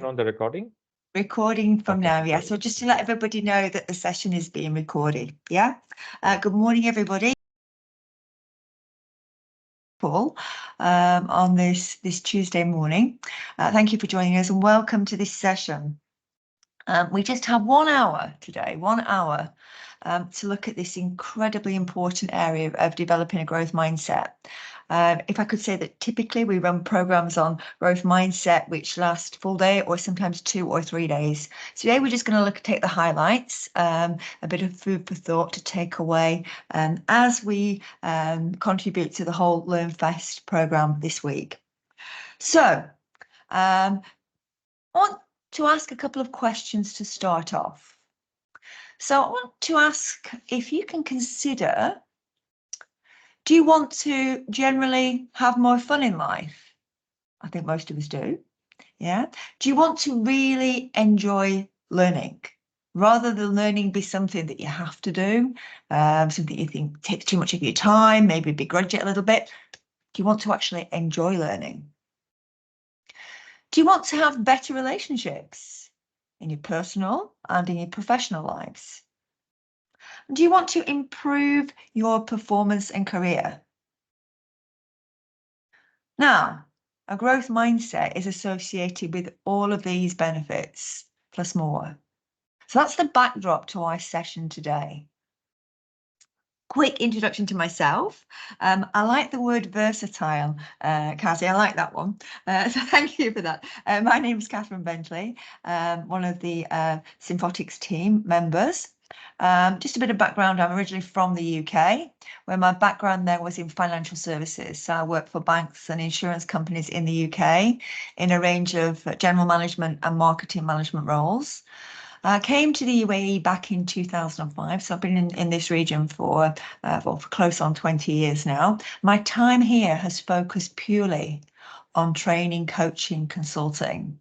On the recording? Recording from Okay. now, yeah. So just to let everybody know that the session is being recorded, yeah. Good morning, everybody. Paul, on this Tuesday morning. Thank you for joining us and welcome to this session. We just have 1 hour today, 1 hour, to look at this incredibly important area of developing a growth mindset. If I could say that typically we run programs on growth mindset which last full day or sometimes 2 or 3 days. Today we're just going to take the highlights, a bit of food for thought to take away as we contribute to the whole LearnFest program this week. So I want to ask a couple of questions to start off. So I want to ask if you can consider, do you want to generally have more fun in life? I think most of us do. Yeah. Do you want to really enjoy learning rather than learning be something that you have to do, something you think takes too much of your time, maybe begrudge it a little bit? Do you want to actually enjoy learning? Do you want to have better relationships in your personal and in your professional lives? Do you want to improve your performance and career? Now, a growth mindset is associated with all of these benefits, plus more. So that's the backdrop to our session today. Quick introduction to myself. I like the word versatile, Cassie, I like that one. So thank you for that. My name is Catherine Bentley, one of the SIMFOTIX team members. Just a bit of background, I'm originally from the UK, where my background there was in financial services. So I worked for banks and insurance companies in the UK in a range of general management and marketing management roles. I came to the UAE back in 2005, so I've been in this region for close on 20 years now. My time here has focused purely on training, coaching, consulting.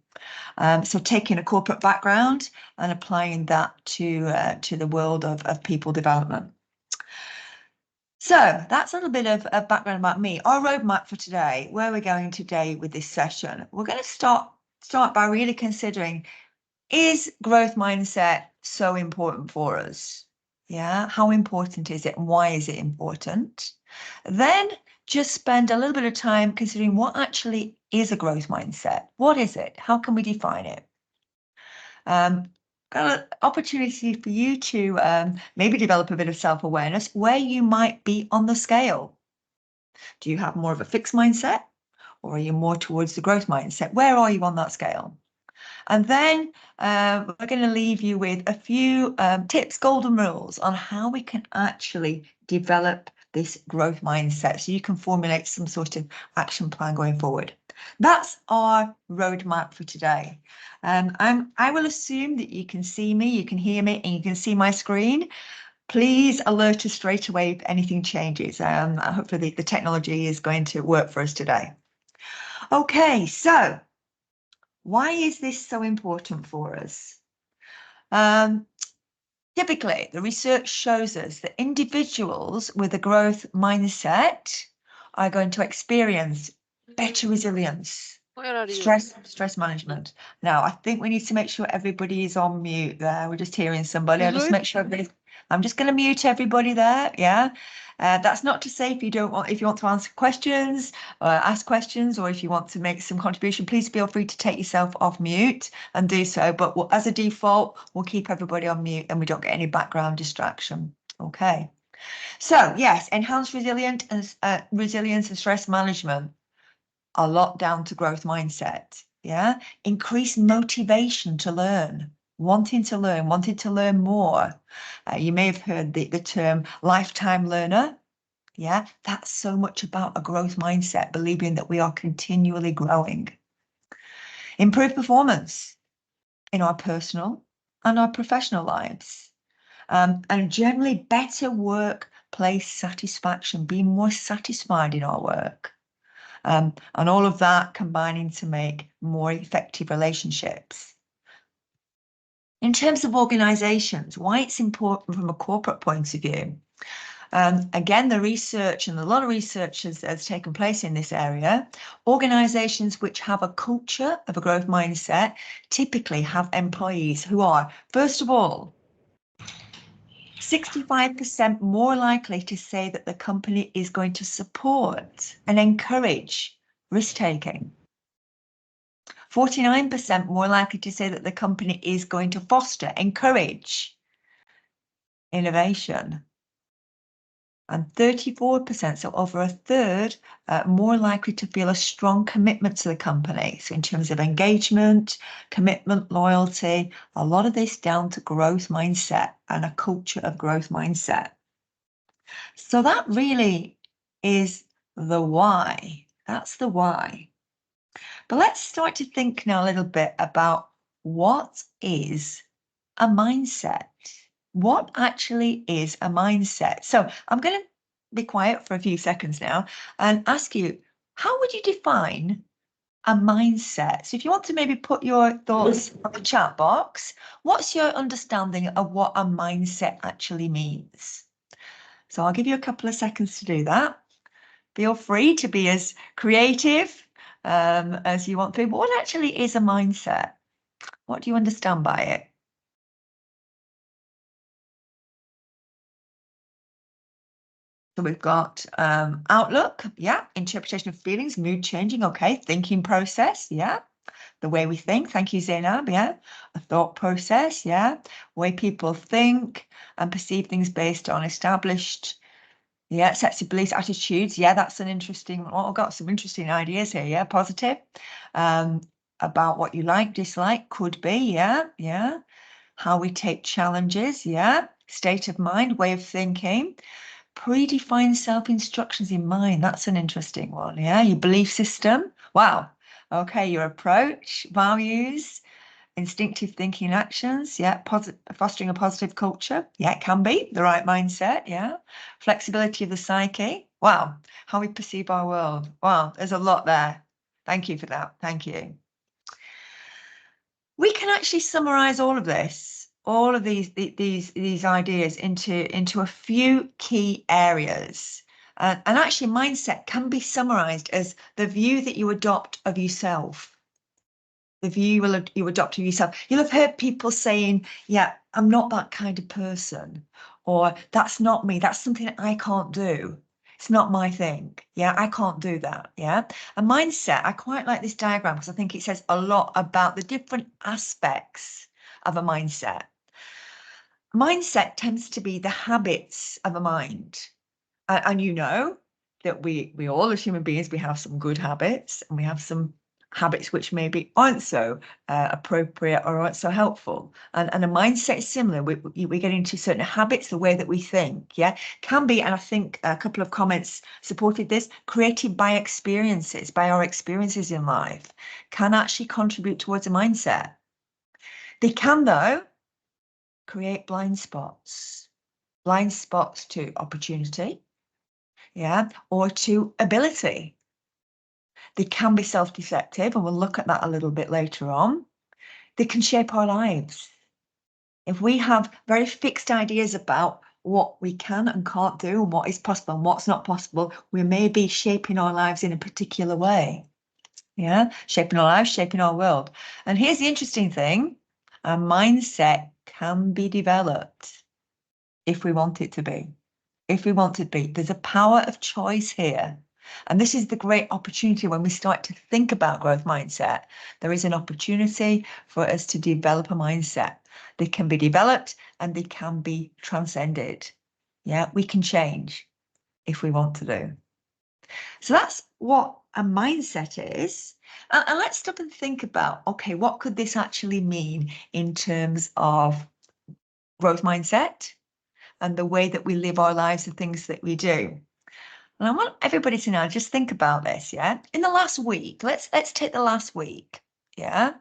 So taking a corporate background and applying that to the world of people development. So that's a little bit of background about me. Our roadmap for today, where we're going today with this session, we're going to start by really considering, is growth mindset so important for us? Yeah, how important is it and why is it important? Then just spend a little bit of time considering what actually is a growth mindset. What is it? How can we define it? Got an opportunity for you to maybe develop a bit of self-awareness where you might be on the scale. Do you have more of a fixed mindset or are you more towards the growth mindset? Where are you on that scale? And then we're going to leave you with a few tips, golden rules on how we can actually develop this growth mindset so you can formulate some sort of action plan going forward. That's our roadmap for today. I will assume that you can see me, you can hear me, and you can see my screen. Please alert us straight away if anything changes. Hopefully the technology is going to work for us today. Okay, so why is this so important for us? Typically, the research shows us that individuals with a growth mindset are going to experience better resilience, stress management. Now, I think we need to make sure everybody is on mute there. We're just hearing somebody. I'll just make sure everybody's. I'm just going to mute everybody there. Yeah. That's not to say if you want to answer questions, ask questions, or if you want to make some contribution, please feel free to take yourself off mute and do so. But as a default, we'll keep everybody on mute and we don't get any background distraction. Okay. So yes, enhanced resilience and stress management. A lot down to growth mindset. Yeah. Increased motivation to learn. Wanting to learn more. You may have heard the term lifetime learner. Yeah, that's so much about a growth mindset, believing that we are continually growing. Improved performance in our personal and our professional lives. And generally better workplace satisfaction, being more satisfied in our work. And all of that combining to make more effective relationships. In terms of organizations, why it's important from a corporate point of view, Again, the research, and a lot of research has taken place in this area. Organizations which have a culture of a growth mindset typically have employees who are, first of all, 65% more likely to say that the company is going to support and encourage risk-taking. 49% more likely to say that the company is going to foster, encourage innovation. And 34%, so over a third, more likely to feel a strong commitment to the company. So in terms of engagement, commitment, loyalty, a lot of this down to growth mindset and a culture of growth mindset. So that really is the why. That's the why. But let's start to think now a little bit about what is a mindset. What actually is a mindset? So I'm going to be quiet for a few seconds now and ask you, how would you define a mindset? So if you want to maybe put your thoughts on the chat box, what's your understanding of what a mindset actually means? So I'll give you a couple of seconds to do that. Feel free to be as creative as you want to. But what actually is a mindset? What do you understand by it? So we've got outlook, yeah, interpretation of feelings, mood changing, okay, thinking process, yeah, the way we think, thank you, Zainab, yeah, a thought process, yeah, way people think and perceive things based on established, yeah, sets of beliefs, attitudes, yeah, that's an interesting, well, I've got some interesting ideas here, yeah, positive, about what you like, dislike, could be, yeah, how we take challenges, yeah, state of mind, way of thinking, predefined self-instructions in mind. That's an interesting one. Yeah, your belief system. Wow. Okay, your approach, values, instinctive thinking actions. Yeah, fostering a positive culture. Yeah, it can be the right mindset. Yeah, flexibility of the psyche. Wow, how we perceive our world. Wow, there's a lot there. Thank you for that. Thank you. We can actually summarize all of this, all of these ideas into a few key areas. And actually, mindset can be summarized as the view that you adopt of yourself. The view you adopt of yourself. You'll have heard people saying, yeah, I'm not that kind of person, or that's not me. That's something I can't do. It's not my thing. Yeah, I can't do that. Yeah. A mindset, I quite like this diagram because I think it says a lot about the different aspects of a mindset. Mindset tends to be the habits of a mind. And you know that we all as human beings, we have some good habits and we have some habits which maybe aren't so appropriate or aren't so helpful. And a mindset is similar. We get into certain habits, the way that we think, yeah, can be, and I think a couple of comments supported this, created by experiences, by our experiences in life, can actually contribute towards a mindset. They can, though, create blind spots to opportunity, yeah, or to ability. They can be self-deceptive, and we'll look at that a little bit later on. They can shape our lives. If we have very fixed ideas about what we can and can't do and what is possible and what's not possible, we may be shaping our lives in a particular way. Yeah, shaping our lives, shaping our world. And here's the interesting thing. A mindset can be developed if we want it to be. If we want it to be. There's a power of choice here. And this is the great opportunity when we start to think about growth mindset. There is an opportunity for us to develop a mindset. They can be developed and they can be transcended. Yeah, we can change if we want to do. So that's what a mindset is. And let's stop and think about, okay, what could this actually mean in terms of growth mindset and the way that we live our lives, the things that we do? And I want everybody to now just think about this, yeah? In the last week, let's take the last week, yeah?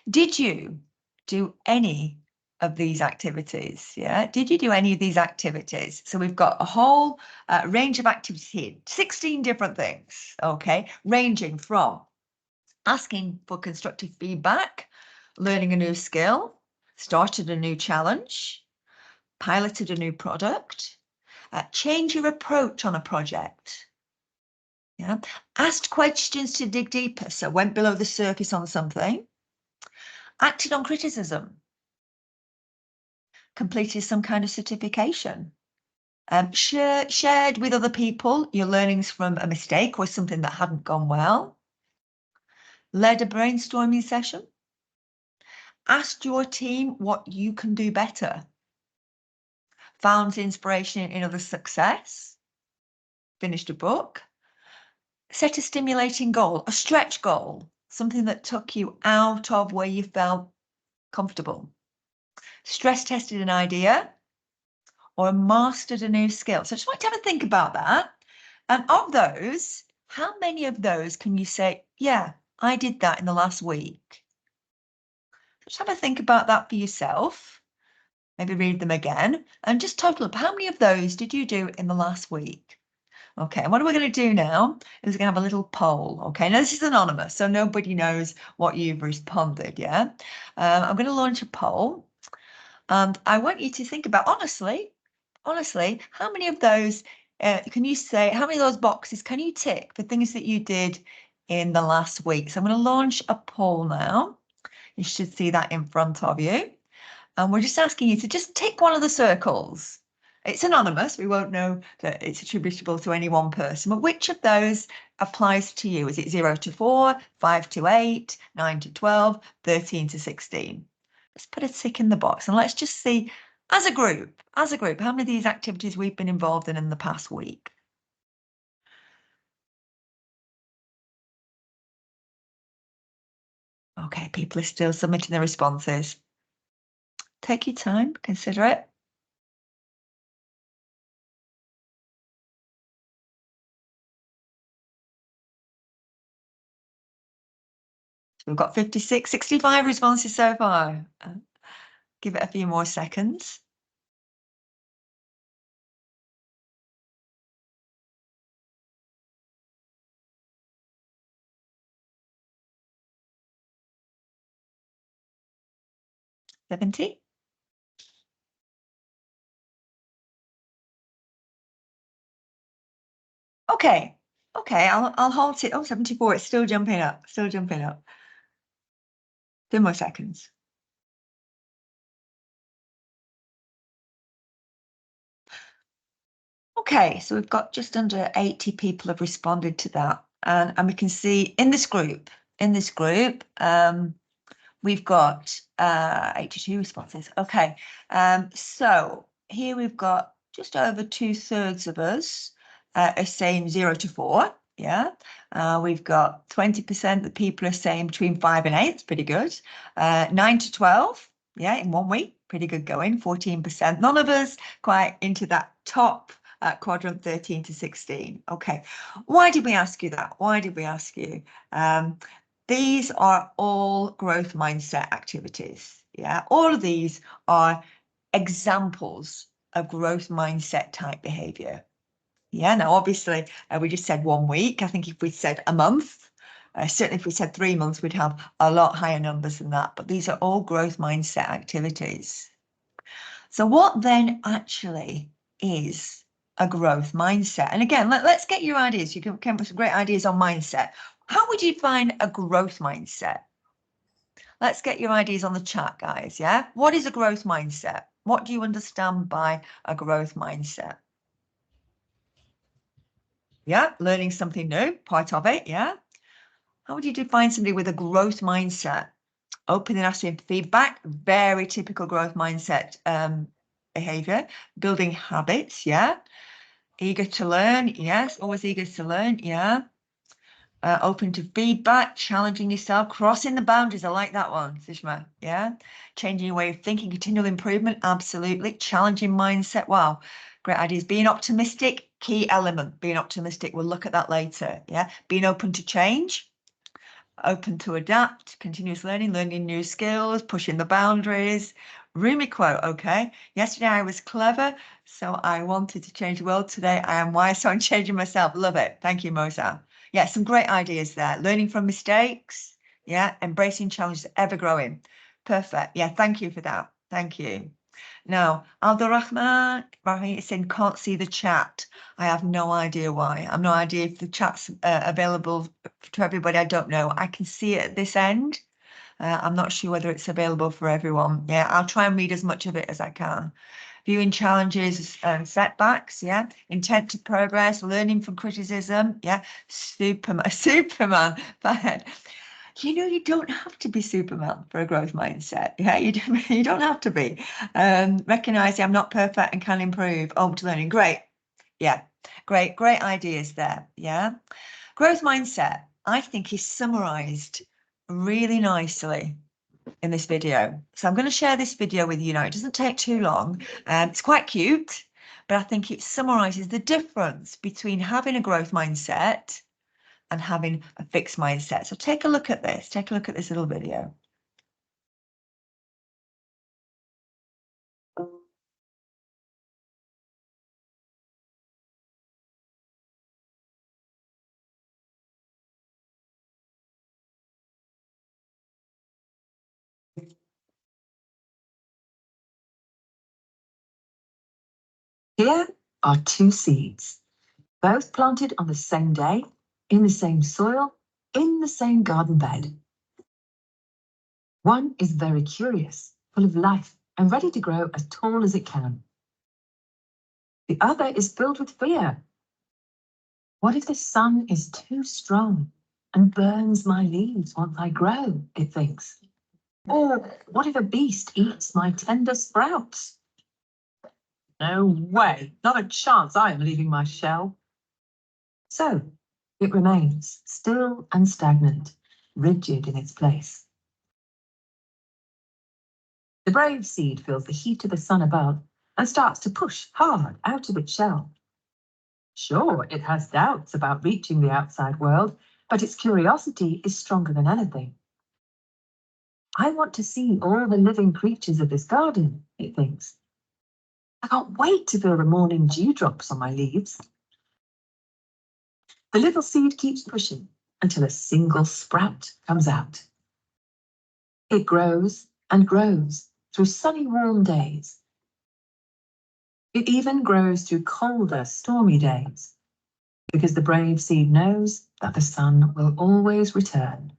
Did you do any of these activities, yeah? Did you do any of these activities? So we've got a whole range of activities here, 16 different things, okay? Ranging from asking for constructive feedback, learning a new skill, started a new challenge, piloted a new product, Change your approach on a project. Yeah. Asked questions to dig deeper. So went below the surface on something. Acted on criticism. Completed some kind of certification. Shared with other people your learnings from a mistake or something that hadn't gone well. Led a brainstorming session. Asked your team what you can do better. Found inspiration in other success. Finished a book. Set a stimulating goal, a stretch goal, something that took you out of where you felt comfortable. Stress tested an idea or mastered a new skill. So I just want to have a think about that. And of those, how many of those can you say, yeah, I did that in the last week? Just have a think about that for yourself. Maybe read them again and just total up. How many of those did you do in the last week? Okay, and what we're going to do now is we're going to have a little poll. Okay, now this is anonymous, so nobody knows what you've responded, yeah? I'm going to launch a poll, and I want you to think about, honestly, how many of those, can you say, how many of those boxes can you tick for things that you did in the last week? So I'm going to launch a poll now. You should see that in front of you. And we're just asking you to just tick one of the circles. It's anonymous. We won't know that it's attributable to any one person, but which of those applies to you? Is it 0 to 4, 5 to 8, 9 to 12, 13 to 16? Let's put a tick in the box and let's just see, as a group, how many of these activities we've been involved in the past week. Okay, people are still submitting their responses. Take your time, consider it. We've got 56, 65 responses so far. Give it a few more seconds. $70. Okay, I'll halt it. Oh, 74, it's still jumping up, 2 more seconds. Okay, so we've got just under 80 people have responded to that. And we can see in this group, we've got 82 responses. Okay, so here we've got just over 2/3 of us are saying 0 to 4. Yeah, we've got 20% that people are saying between 5 and 8. It's pretty good. 9 to 12. Yeah, in 1 week, pretty good going. 14%. None of us quite into that top quadrant, 13 to 16. Okay, why did we ask you that? Why did we ask you? These are all growth mindset activities. Yeah, all of these are examples of growth mindset type behavior. Yeah, now obviously we just said 1 week. I think if we said a month, certainly if we said 3 months, we'd have a lot higher numbers than that. But these are all growth mindset activities. So what then actually is a growth mindset? And again, let's get your ideas. You can come up with some great ideas on mindset. How would you define a growth mindset? Let's get your ideas on the chat, guys. Yeah. What is a growth mindset? What do you understand by a growth mindset? Yeah, learning something new, part of it. Yeah. How would you define somebody with a growth mindset? Open and asking feedback, very typical growth mindset behavior. Building habits. Yeah. Eager to learn. Yes. Always eager to learn. Yeah. Open to feedback, challenging yourself, crossing the boundaries. I like that one, Sushma. Yeah. Changing your way of thinking, continual improvement. Absolutely. Challenging mindset. Wow. Great ideas. Being optimistic, key element. Being optimistic. We'll look at that later. Yeah. Being open to change, open to adapt, continuous learning, learning new skills, pushing the boundaries. Rumi quote. Okay. Yesterday I was clever, so I wanted to change the world. Today I am wise, so I'm changing myself. Love it. Thank you, Mosa. Yeah, some great ideas there. Learning from mistakes. Yeah, embracing challenges, ever growing. Perfect. Yeah, thank you for that. Thank you. Now, Abdulrahman Rahim is saying, can't see the chat. I have no idea why. I have no idea if the chat's available to everybody. I don't know. I can see it at this end. I'm not sure whether it's available for everyone. Yeah, I'll try and read as much of it as I can. Viewing challenges and setbacks, yeah. Intent to progress, learning from criticism, yeah. Superman, bad. You know, you don't have to be Superman for a growth mindset. Yeah, you don't have to be. Recognizing I'm not perfect and can improve. Open to learning. Great. Yeah, great ideas there. Yeah. Growth mindset, I think, is summarized really nicely in this video. So I'm going to share this video with you now. It doesn't take too long. It's quite cute, but I think it summarizes the difference between having a growth mindset and having a fixed mindset. So take a look at this. Take a look at this little video. Here are two seeds, both planted on the same day, in the same soil, in the same garden bed. One is very curious, full of life, and ready to grow as tall as it can. The other is filled with fear. What if the sun is too strong and burns my leaves once I grow, it thinks. Or what if a beast eats my tender sprouts? No way, not a chance I am leaving my shell. So it remains still and stagnant, rigid in its place. The brave seed feels the heat of the sun above and starts to push hard out of its shell. Sure, it has doubts about reaching the outside world, but its curiosity is stronger than anything. I want to see all the living creatures of this garden, it thinks. I can't wait to feel the morning dewdrops on my leaves. The little seed keeps pushing until a single sprout comes out. It grows and grows through sunny, warm days. It even grows through colder, stormy days, because the brave seed knows that the sun will always return.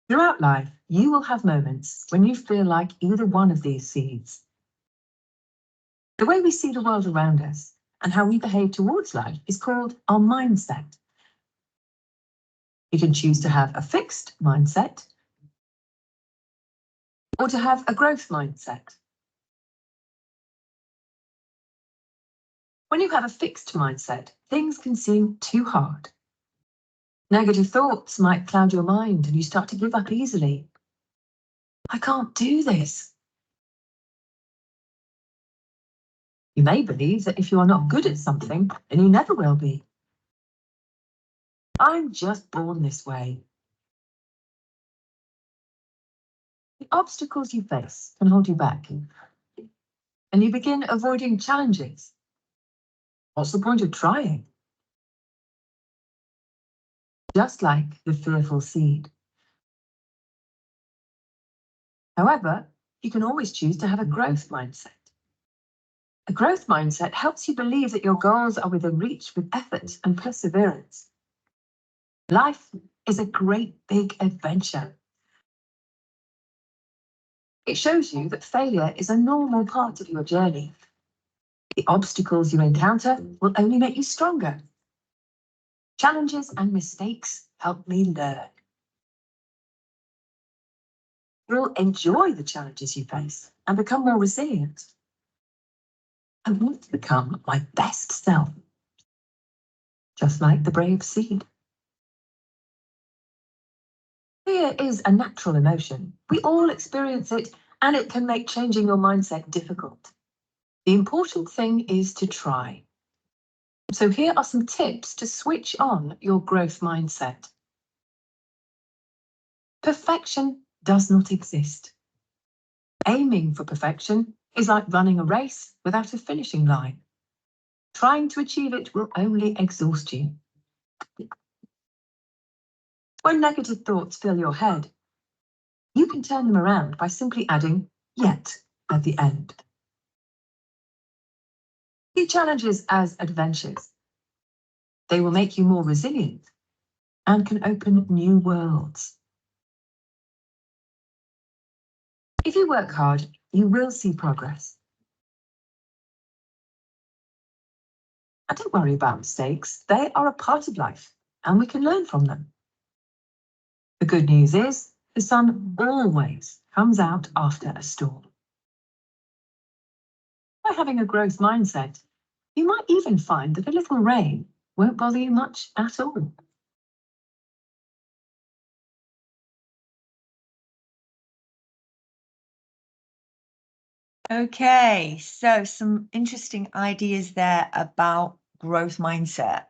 Throughout life, you will have moments when you feel like either one of these seeds. The way we see the world around us and how we behave towards life is called our mindset. You can choose to have a fixed mindset or to have a growth mindset. When you have a fixed mindset, things can seem too hard. Negative thoughts might cloud your mind and you start to give up easily. I can't do this. You may believe that if you are not good at something, then you never will be. I'm just born this way. The obstacles you face can hold you back, and you begin avoiding challenges. What's the point of trying? Just like the fearful seed. However, you can always choose to have a growth mindset. A growth mindset helps you believe that your goals are within reach with effort and perseverance. Life is a great big adventure. It shows you that failure is a normal part of your journey. The obstacles you encounter will only make you stronger. Challenges and mistakes help me learn. You'll enjoy the challenges you face and become more resilient. I want to become my best self, just like the brave seed. Fear is a natural emotion. We all experience it, and it can make changing your mindset difficult. The important thing is to try. So here are some tips to switch on your growth mindset. Perfection does not exist. Aiming for perfection is like running a race without a finishing line. Trying to achieve it will only exhaust you. When negative thoughts fill your head, You can turn them around by simply adding yet at the end. See challenges as adventures. They will make you more resilient and can open new worlds. If you work hard, you will see progress. And don't worry about mistakes. They are a part of life, and we can learn from them. The good news is the sun always comes out after a storm. By having a growth mindset, you might even find that a little rain won't bother you much at all. Okay, so some interesting ideas there about growth mindset.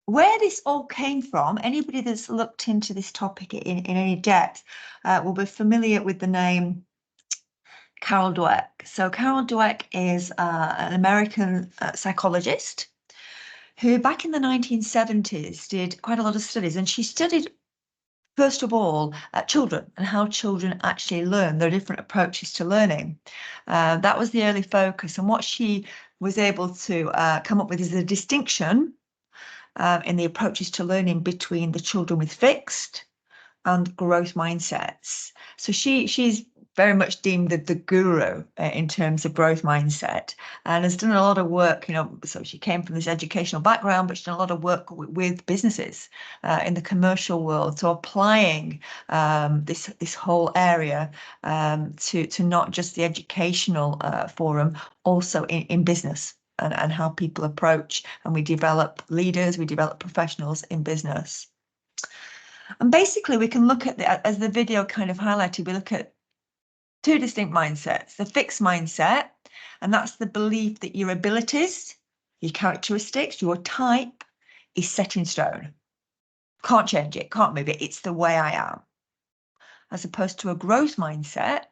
Where this all came from, anybody that's looked into this topic in any depth will be familiar with the name Carol Dweck. So Carol Dweck is an American psychologist who back in the 1970s did quite a lot of studies, and she studied first of all, children and how children actually learn, their different approaches to learning. That was the early focus. And what she was able to come up with is a distinction in the approaches to learning between the children with fixed and growth mindsets. So she's very much deemed the guru in terms of growth mindset, and has done a lot of work, so she came from this educational background, but she's done a lot of work with businesses in the commercial world, so applying this whole area to not just the educational forum, also in business and how people approach, and we develop leaders, we develop professionals in business. And basically we can look at as the video kind of highlighted, we look at two distinct mindsets. The fixed mindset, and that's the belief that your abilities, your characteristics, your type is set in stone. Can't change it, can't move it, it's the way I am. As opposed to a growth mindset,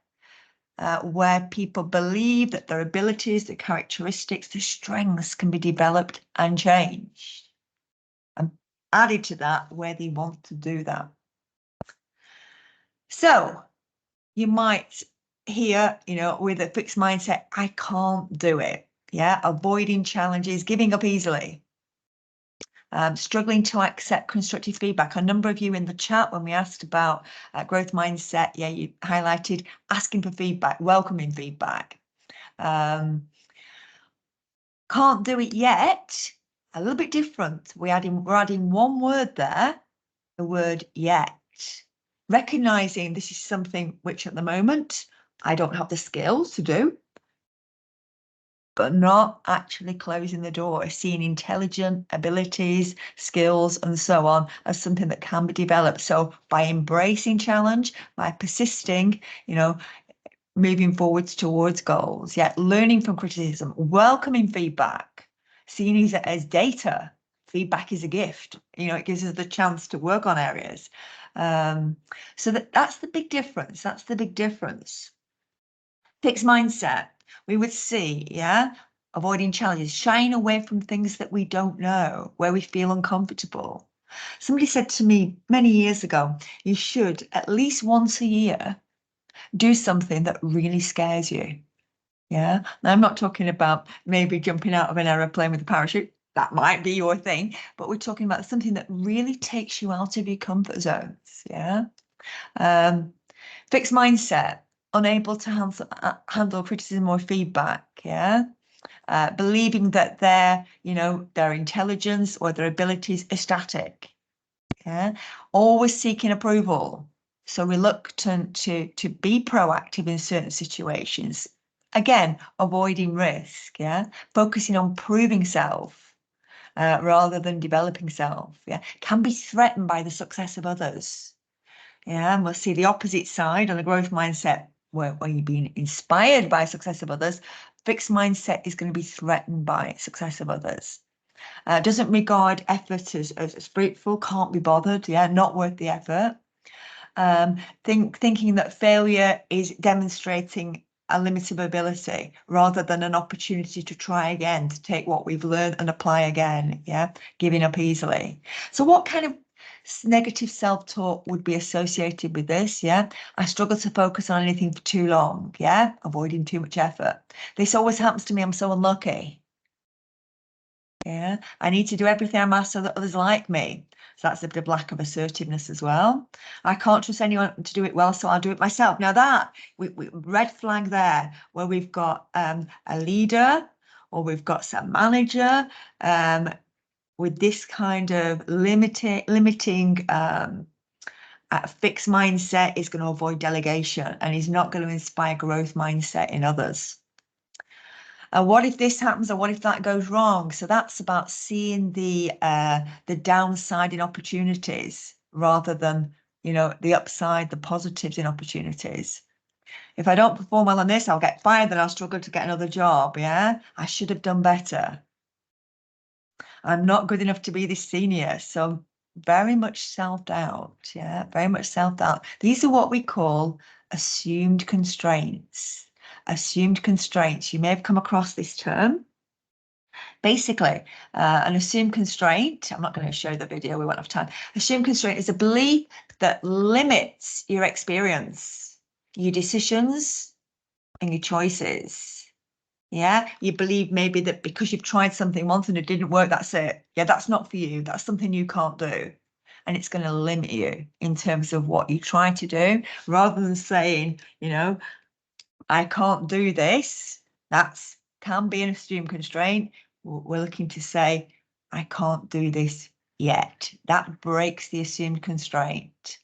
where people believe that their abilities, their characteristics, their strengths can be developed and changed. And added to that, where they want to do that. So you might hear, with a fixed mindset, I can't do it. Yeah, avoiding challenges, giving up easily. Struggling to accept constructive feedback. A number of you in the chat, when we asked about growth mindset, you highlighted asking for feedback, welcoming feedback. Can't do it yet. A little bit different. We're adding one word there, the word yet. Recognizing this is something which at the moment I don't have the skills to do, but not actually closing the door, seeing intelligent abilities, skills, and so on as something that can be developed. So by embracing challenge, by persisting, moving forwards towards goals, learning from criticism, welcoming feedback, seeing it as data. Feedback is a gift. It gives us the chance to work on areas. So that's the big difference. That's the big difference. Fixed mindset, we would see, avoiding challenges, shying away from things that we don't know, where we feel uncomfortable. Somebody said to me many years ago, you should at least once a year do something that really scares you. Yeah. Now, I'm not talking about maybe jumping out of an aeroplane with a parachute. That might be your thing, but we're talking about something that really takes you out of your comfort zones. Yeah. Fixed mindset, unable to handle criticism or feedback. Yeah. Believing that their intelligence or their abilities are static. Yeah. Always seeking approval. So reluctant to be proactive in certain situations. Again, avoiding risk, focusing on proving self rather than developing self, can be threatened by the success of others. And we'll see the opposite side on the growth mindset, where you're being inspired by success of others. Fixed mindset is going to be threatened by success of others. Doesn't regard effort as fruitful, can't be bothered, not worth the effort. Thinking that failure is demonstrating a limited ability rather than an opportunity to try again, to take what we've learned and apply again, giving up easily. So what kind of Negative self-talk would be associated with this, yeah. I struggle to focus on anything for too long, yeah. Avoiding too much effort. This always happens to me, I'm so unlucky. Yeah, I need to do everything I'm asked so that others like me. So that's a bit of lack of assertiveness as well. I can't trust anyone to do it well, so I'll do it myself. Now that, we red flag there, where we've got a leader or we've got some manager with this kind of limiting a fixed mindset is going to avoid delegation and is not going to inspire growth mindset in others. What if this happens, or what if that goes wrong? So that's about seeing the downside in opportunities rather than, you know, the upside, the positives in opportunities. If I don't perform well on this, I'll get fired, then I'll struggle to get another job. Yeah, I should have done better. I'm not good enough to be this senior. So very much self-doubt. Yeah, very much self-doubt. These are what we call assumed constraints. Assumed constraints. You may have come across this term. Basically, an assumed constraint, I'm not going to show the video, we won't have time. Assumed constraint is a belief that limits your experience, your decisions, and your choices. Yeah, you believe maybe that because you've tried something once and it didn't work, that's it. Yeah, that's not for you. That's something you can't do. And it's going to limit you in terms of what you try to do, rather than saying, you know, I can't do this. That's can be an assumed constraint. We're looking to say, I can't do this yet. That breaks the assumed constraint.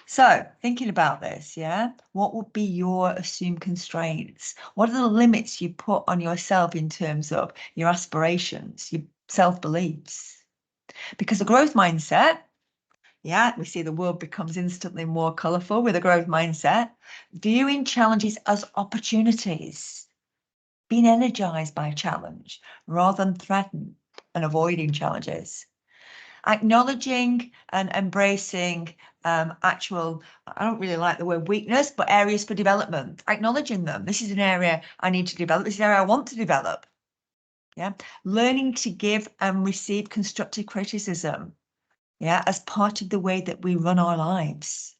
So thinking about this, yeah, what would be your assumed constraints? What are the limits you put on yourself in terms of your aspirations, your self-beliefs? Because the growth mindset, yeah, we see the world becomes instantly more colourful with a growth mindset. Viewing challenges as opportunities, being energized by a challenge rather than threatened and avoiding challenges. Acknowledging and embracing actual, I don't really like the word weakness, but areas for development, acknowledging them. This is an area I need to develop. This is an area I want to develop. Yeah. Learning to give and receive constructive criticism. Yeah, as part of the way that we run our lives.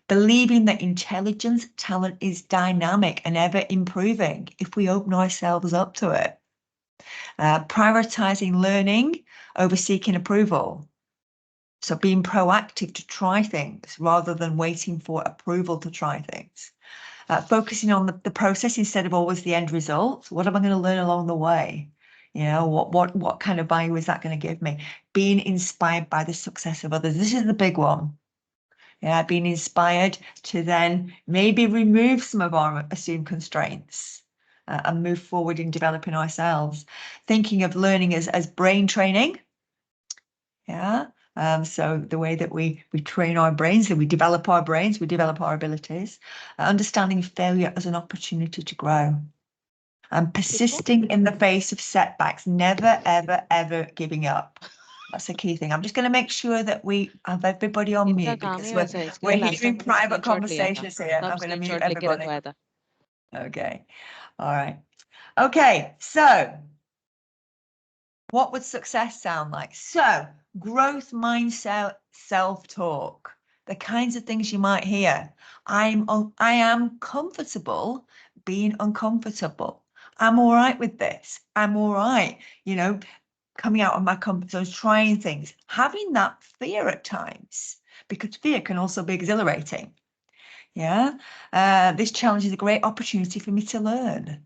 Believing that intelligence, talent is dynamic and ever improving if we open ourselves up to it. Prioritizing learning over seeking approval. So being proactive to try things rather than waiting for approval to try things. Focusing on the process instead of always the end result. What am I going to learn along the way? You know, what kind of value is that going to give me? Being inspired by the success of others. This is the big one. Yeah, being inspired to then maybe remove some of our assumed constraints and move forward in developing ourselves. Thinking of learning as brain training. Yeah. So the way that we train our brains, that we develop our brains, we develop our abilities. Understanding failure as an opportunity to grow. And persisting in the face of setbacks, never, ever, ever giving up. That's a key thing. I'm just going to make sure that we have everybody on mute because we're hearing private conversations here. I'm going to mute everybody. Okay. All right. Okay. So what would success sound like? So growth mindset, self-talk, the kinds of things you might hear. I am comfortable being uncomfortable. I'm all right with this. I'm all right, you know, coming out of my comfort zone, trying things, having that fear at times, because fear can also be exhilarating. Yeah, this challenge is a great opportunity for me to learn.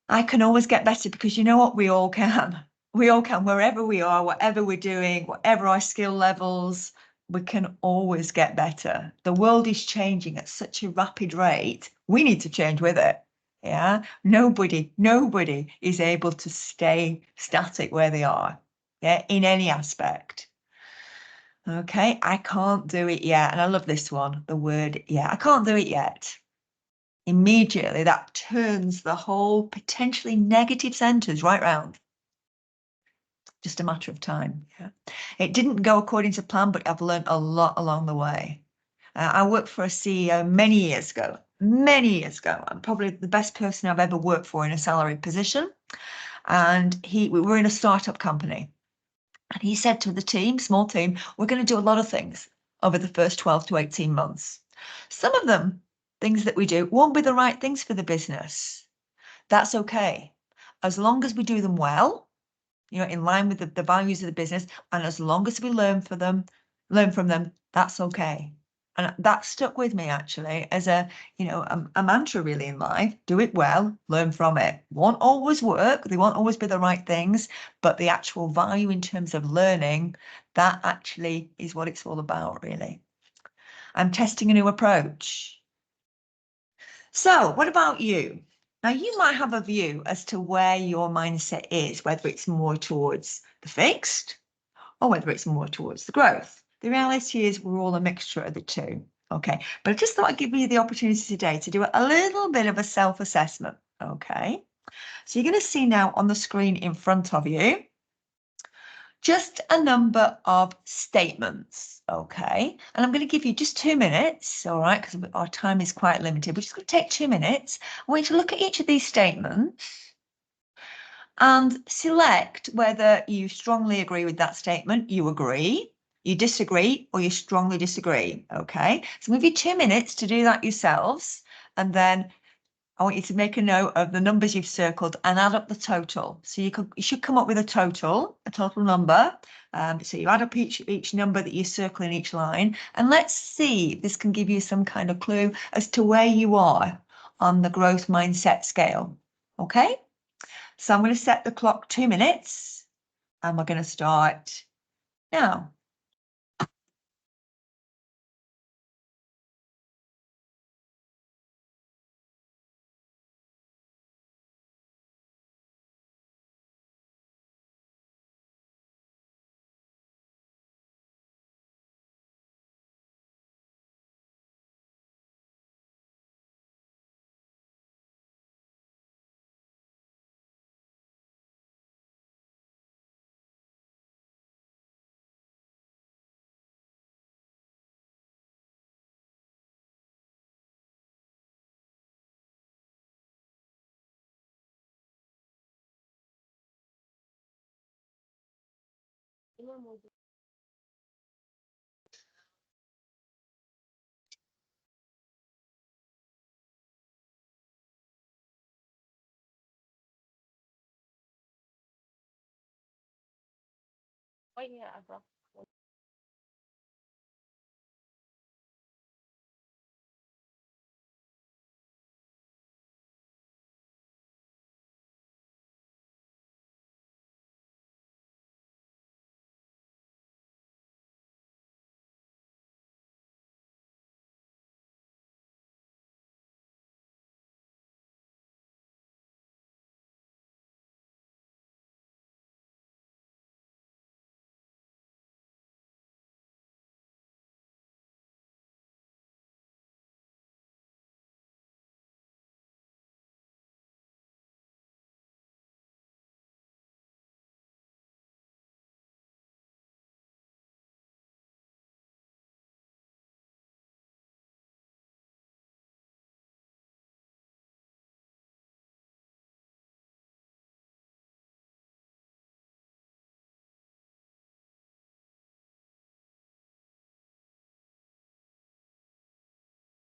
I can always get better because you know what, we all can. We all can, wherever we are, whatever we're doing, whatever our skill levels, we can always get better. The world is changing at such a rapid rate. We need to change with it. Yeah, nobody is able to stay static where they are. Yeah, in any aspect. Okay, I can't do it yet. And I love this one, the word, yeah, I can't do it yet. Immediately that turns the whole potentially negative sentence right round. Just a matter of time. Yeah. It didn't go according to plan, but I've learned a lot along the way. I worked for a CEO many years ago. I'm probably the best person I've ever worked for in a salaried position. And we were in a startup company. And he said to the team, small team, we're going to do a lot of things over the first 12 to 18 months. Some of them, things that we do, won't be the right things for the business. That's okay. As long as we do them well, in line with the values of the business, and as long as we learn from them, that's okay. And that stuck with me actually as a mantra really in life. Do it well, learn from it. Won't always work, they won't always be the right things, but the actual value in terms of learning, that actually is what it's all about, really. I'm testing a new approach. So what about you? Now, you might have a view as to where your mindset is, whether it's more towards the fixed or whether it's more towards the growth. The reality is we're all a mixture of the two. Okay, but I just thought I'd give you the opportunity today to do a little bit of a self-assessment. Okay, so you're going to see now on the screen in front of you just a number of statements, okay? And I'm going to give you just 2 minutes, all right, because our time is quite limited. We're just going to take 2 minutes. I want you to look at each of these statements and select whether you strongly agree with that statement, you agree, you disagree, or you strongly disagree, okay? So we'll give you 2 minutes to do that yourselves, and then I want you to make a note of the numbers you've circled and add up the total. So you should come up with a total number. So you add up each number that you circle in each line, and let's see if this can give you some kind of clue as to where you are on the growth mindset scale. Okay, so I'm going to set the clock 2 minutes, and we're going to start now.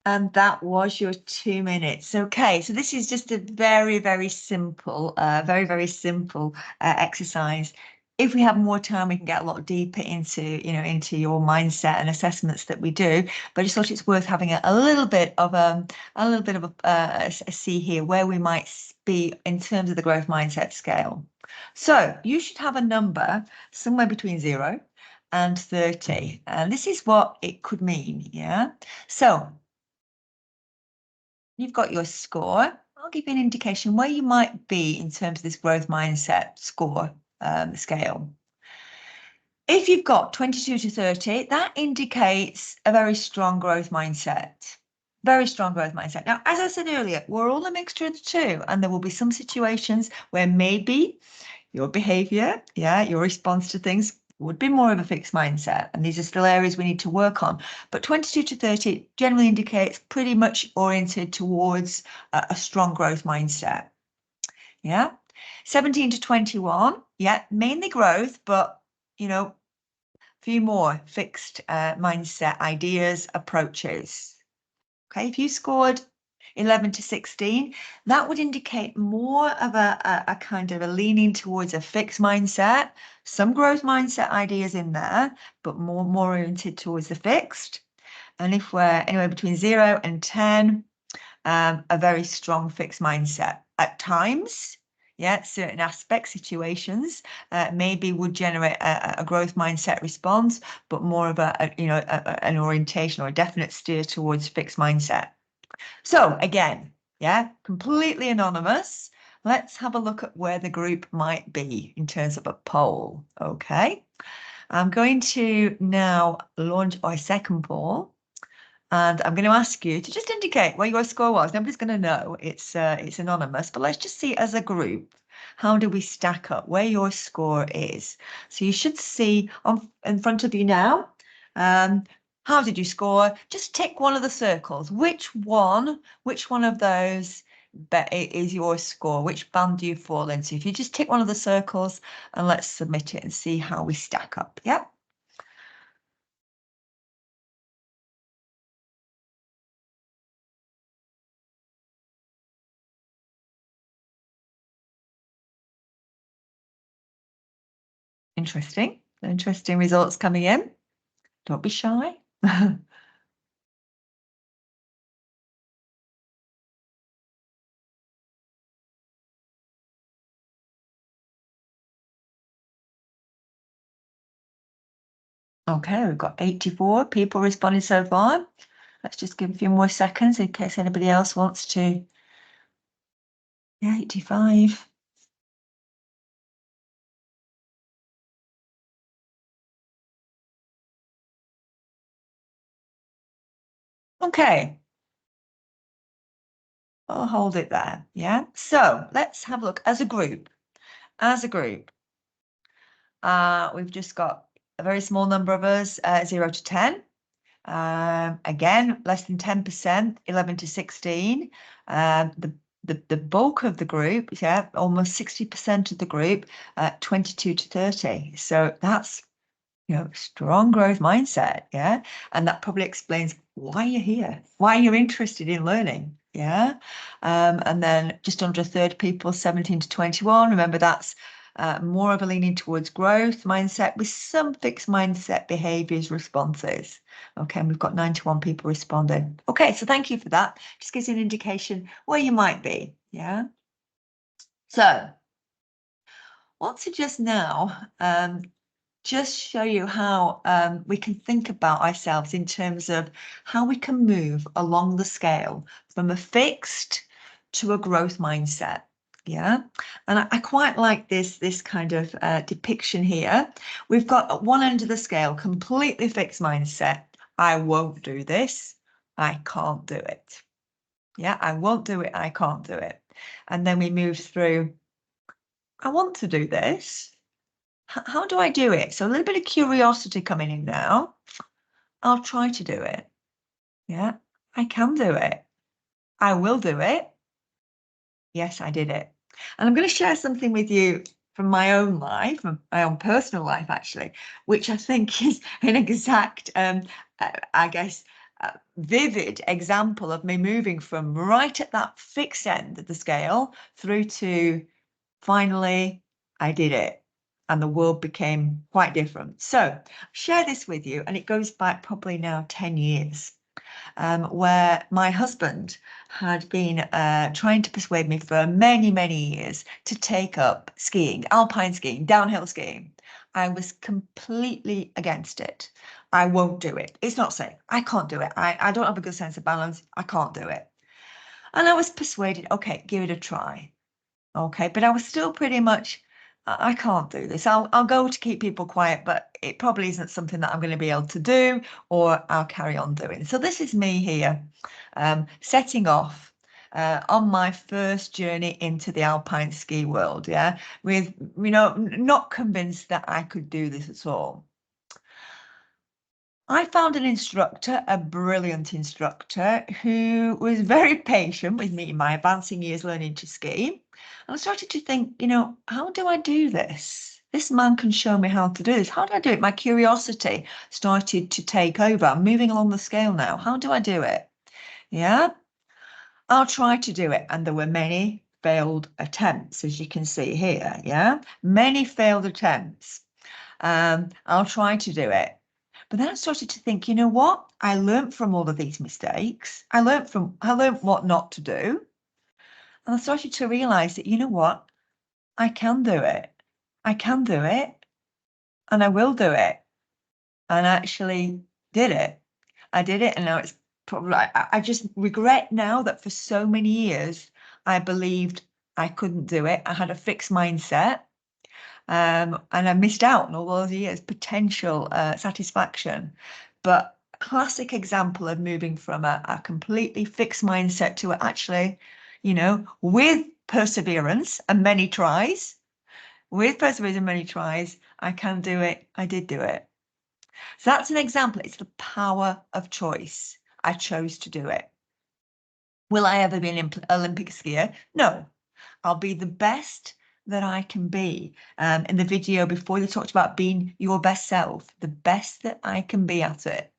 And that was your 2 minutes. Okay, so this is just a very, very simple, very simple exercise. If we have more time, we can get a lot deeper into, into your mindset and assessments that we do. But I just thought it's worth having a little bit of a see here where we might be in terms of the growth mindset scale. So you should have a number somewhere between 0 and 30, and this is what it could mean. Yeah. So you've got your score. I'll give you an indication where you might be in terms of this growth mindset score scale. If you've got 22 to 30, that indicates a very strong growth mindset. Very strong growth mindset. Now, as I said earlier, we're all a mixture of the two, and there will be some situations where maybe your behavior, your response to things would be more of a fixed mindset, and these are still areas we need to work on. But 22 to 30 generally indicates pretty much oriented towards a strong growth mindset. Yeah. 17 to 21, mainly growth, but you know, a few more fixed mindset ideas, approaches. Okay, if you scored 11 to 16, that would indicate more of a kind of a leaning towards a fixed mindset, some growth mindset ideas in there, but more oriented towards the fixed. And if we're anywhere between 0 and 10, a very strong fixed mindset. At times, yeah, certain aspects, situations, maybe would generate a growth mindset response, but more of an orientation or a definite steer towards fixed mindset. So again, yeah, completely anonymous. Let's have a look at where the group might be in terms of a poll. Okay, I'm going to now launch our second poll. And I'm going to ask you to just indicate where your score was. Nobody's going to know, it's anonymous, but let's just see as a group, how do we stack up, where your score is. So you should see in front of you now, how did you score? Just tick one of the circles. Which one of those is your score? Which band do you fall into? If you just tick one of the circles and let's submit it and see how we stack up. Yep. Interesting results coming in. Don't be shy. Okay, we've got 84 people responding so far. Let's just give a few more seconds in case anybody else wants to. Yeah, 85. Okay. I'll hold it there. Yeah. So let's have a look as a group. We've just got a very small number of us, 0 to 10. Again, less than 10%, 11 to 16. The bulk of the group, yeah, almost 60% of the group, 22 to 30. So that's, strong growth mindset, yeah. And that probably explains why you're here, why you're interested in learning, yeah. And then just under a third of people, 17 to 21. Remember, that's more of a leaning towards growth mindset with some fixed mindset behaviors responses. Okay, and we've got 91 people responding. Okay, so thank you for that. Just gives you an indication where you might be, yeah. So I want to just now just show you how we can think about ourselves in terms of how we can move along the scale from a fixed to a growth mindset. Yeah, and I quite like this kind of depiction here. We've got at one end of the scale, completely fixed mindset. I won't do this. I can't do it. Yeah, I won't do it. I can't do it. And then we move through, I want to do this. How do I do it? So a little bit of curiosity coming in now. I'll try to do it. Yeah, I can do it. I will do it. Yes, I did it. And I'm going to share something with you from my own life, from my own personal life, actually, which I think is an exact, I guess, vivid example of me moving from right at that fixed end of the scale through to finally, I did it. And the world became quite different. So share this with you, and it goes back probably now 10 years, where my husband had been trying to persuade me for many, many years to take up skiing, alpine skiing, downhill skiing. I was completely against it. I won't do it. It's not safe. I can't do it. I don't have a good sense of balance. I can't do it. And I was persuaded, okay, give it a try. Okay, but I was still pretty much, I can't do this. I'll go to keep people quiet, but it probably isn't something that I'm going to be able to do, or I'll carry on doing. So this is me here, setting off on my first journey into the alpine ski world, yeah, with, not convinced that I could do this at all. I found an instructor, a brilliant instructor, who was very patient with me in my advancing years learning to ski. And I started to think, how do I do this? This man can show me how to do this. How do I do it? My curiosity started to take over. I'm moving along the scale now. How do I do it? Yeah, I'll try to do it. And there were many failed attempts, as you can see here. Yeah, many failed attempts. I'll try to do it. But then I started to think, you know what? I learned from all of these mistakes. I learned what not to do. And I started to realize that, you know what? I can do it. I can do it. And I will do it. And I actually did it. I did it. And now it's probably, I just regret now that for so many years, I believed I couldn't do it. I had a fixed mindset. And I missed out on all those years, potential satisfaction. But a classic example of moving from a completely fixed mindset to actually, you know, with perseverance and many tries, I can do it. I did do it. So that's an example. It's the power of choice. I chose to do it. Will I ever be an Olympic skier? No. I'll be the best that I can be. In the video before, they talked about being your best self, the best that I can be at it.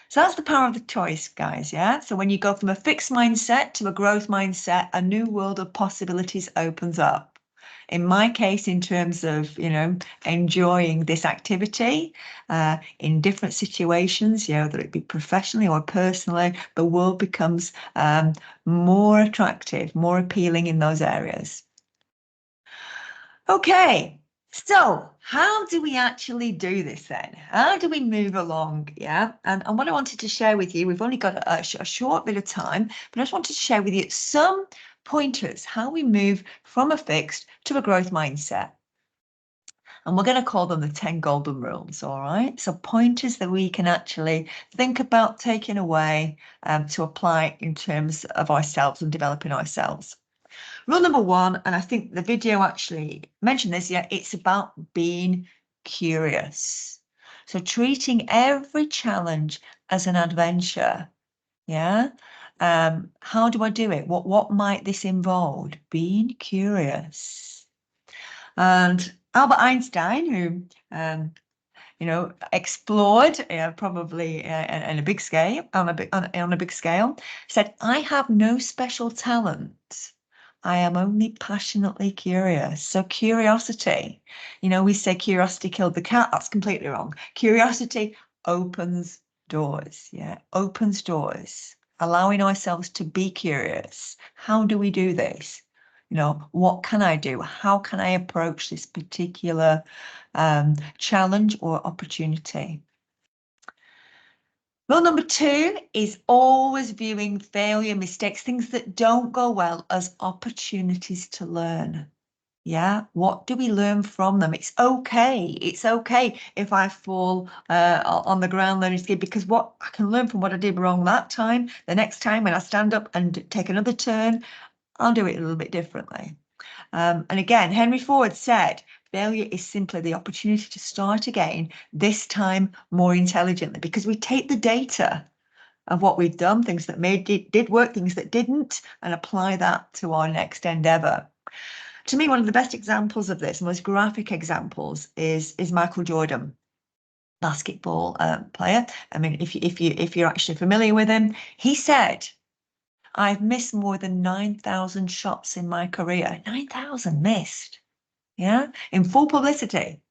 So that's the power of the choice, guys, yeah? So when you go from a fixed mindset to a growth mindset, a new world of possibilities opens up. In my case, in terms of, you know, enjoying this activity in different situations, you know, whether it be professionally or personally, the world becomes more attractive, more appealing in those areas. Okay, so how do we actually do this then? How do we move along? Yeah, and what I wanted to share with you, we've only got a short bit of time, but I just wanted to share with you some pointers, how we move from a fixed to a growth mindset. And we're going to call them the 10 golden rules, all right? So pointers that we can actually think about taking away to apply in terms of ourselves and developing ourselves. Rule number one, and I think the video actually mentioned this, yeah, it's about being curious. So treating every challenge as an adventure, yeah? How do I do it? What might this involve? Being curious. And Albert Einstein, who you know, explored probably in a big scale, on a big scale, said, "I have no special talent. I am only passionately curious." So curiosity, you know, we say curiosity killed the cat. That's completely wrong. Curiosity opens doors. Yeah, opens doors. Allowing ourselves to be curious. How do we do this? You know, what can I do? How can I approach this particular challenge or opportunity? Rule number two is always viewing failure, mistakes, things that don't go well as opportunities to learn. Yeah, what do we learn from them? It's okay. It's okay if I fall on the ground learning ski, because what I can learn from what I did wrong that time, the next time when I stand up and take another turn, I'll do it a little bit differently. And again, Henry Ford said, failure is simply the opportunity to start again, this time more intelligently, because we take the data of what we've done, things that did work, things that didn't, and apply that to our next endeavor. To me, one of the best examples of this, most graphic examples, is Michael Jordan, basketball player. I mean, if you're actually familiar with him, he said, "I've missed more than 9,000 shots in my career." 9,000 missed, yeah, in full publicity.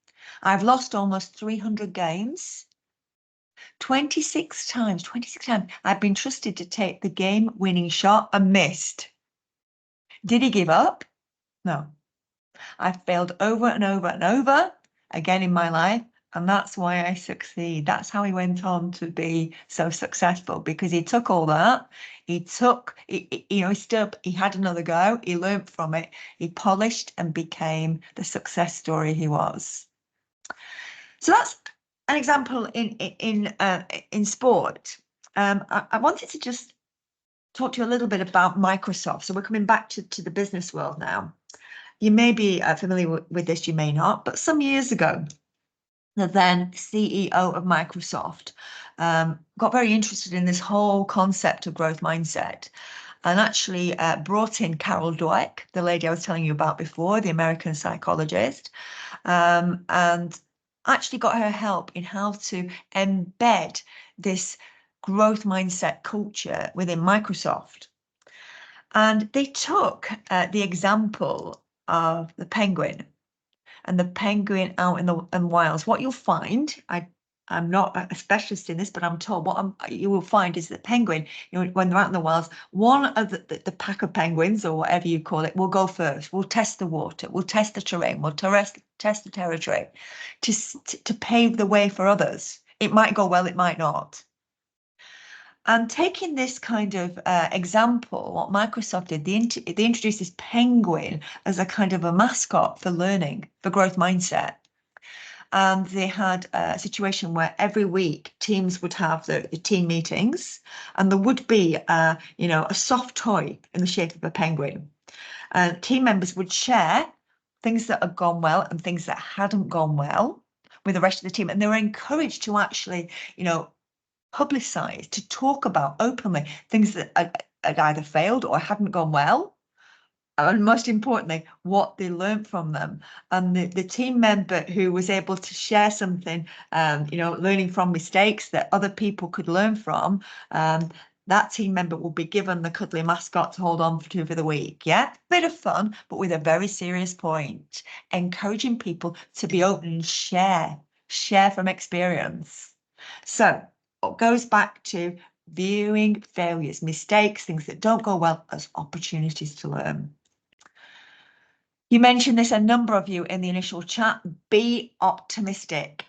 "I've lost almost 300 games. 26 times I've been trusted to take the game-winning shot and missed." Did he give up? No. I've failed over and over and over again in my life, and that's why I succeed. That's how he went on to be so successful, because he took all that, he had another go, he learned from it, he polished and became the success story he was. So that's an example in sport. I wanted to just talk to you a little bit about Microsoft. So we're coming back to the business world now. You may be familiar with this, you may not, but some years ago, the then CEO of Microsoft got very interested in this whole concept of growth mindset. and actually brought in Carol Dweck, the lady I was telling you about before, the American psychologist, and actually got her help in how to embed this growth mindset culture within Microsoft. And they took the example of the penguin and the penguin out in the wilds. What you'll find, I'm not a specialist in this, but I'm told you will find is that penguin, when they're out in the wilds, one of the pack of penguins, or whatever you call it, will go first. We'll test the water, we'll test the terrain, we'll test the territory to pave the way for others. It might go well, it might not. And taking this kind of example, what Microsoft did, they introduced this penguin as a kind of a mascot for learning, for growth mindset. And they had a situation where every week teams would have the team meetings, and there would be a soft toy in the shape of a penguin. And team members would share things that had gone well and things that hadn't gone well with the rest of the team. And they were encouraged to actually, publicize, to talk about openly things that had either failed or hadn't gone well. And most importantly, what they learned from them. And the team member who was able to share something, learning from mistakes that other people could learn from, that team member will be given the cuddly mascot to hold on to for the week. Yeah, bit of fun, but with a very serious point, encouraging people to be open and share from experience. So it goes back to viewing failures, mistakes, things that don't go well as opportunities to learn. You mentioned this, a number of you in the initial chat. Be optimistic.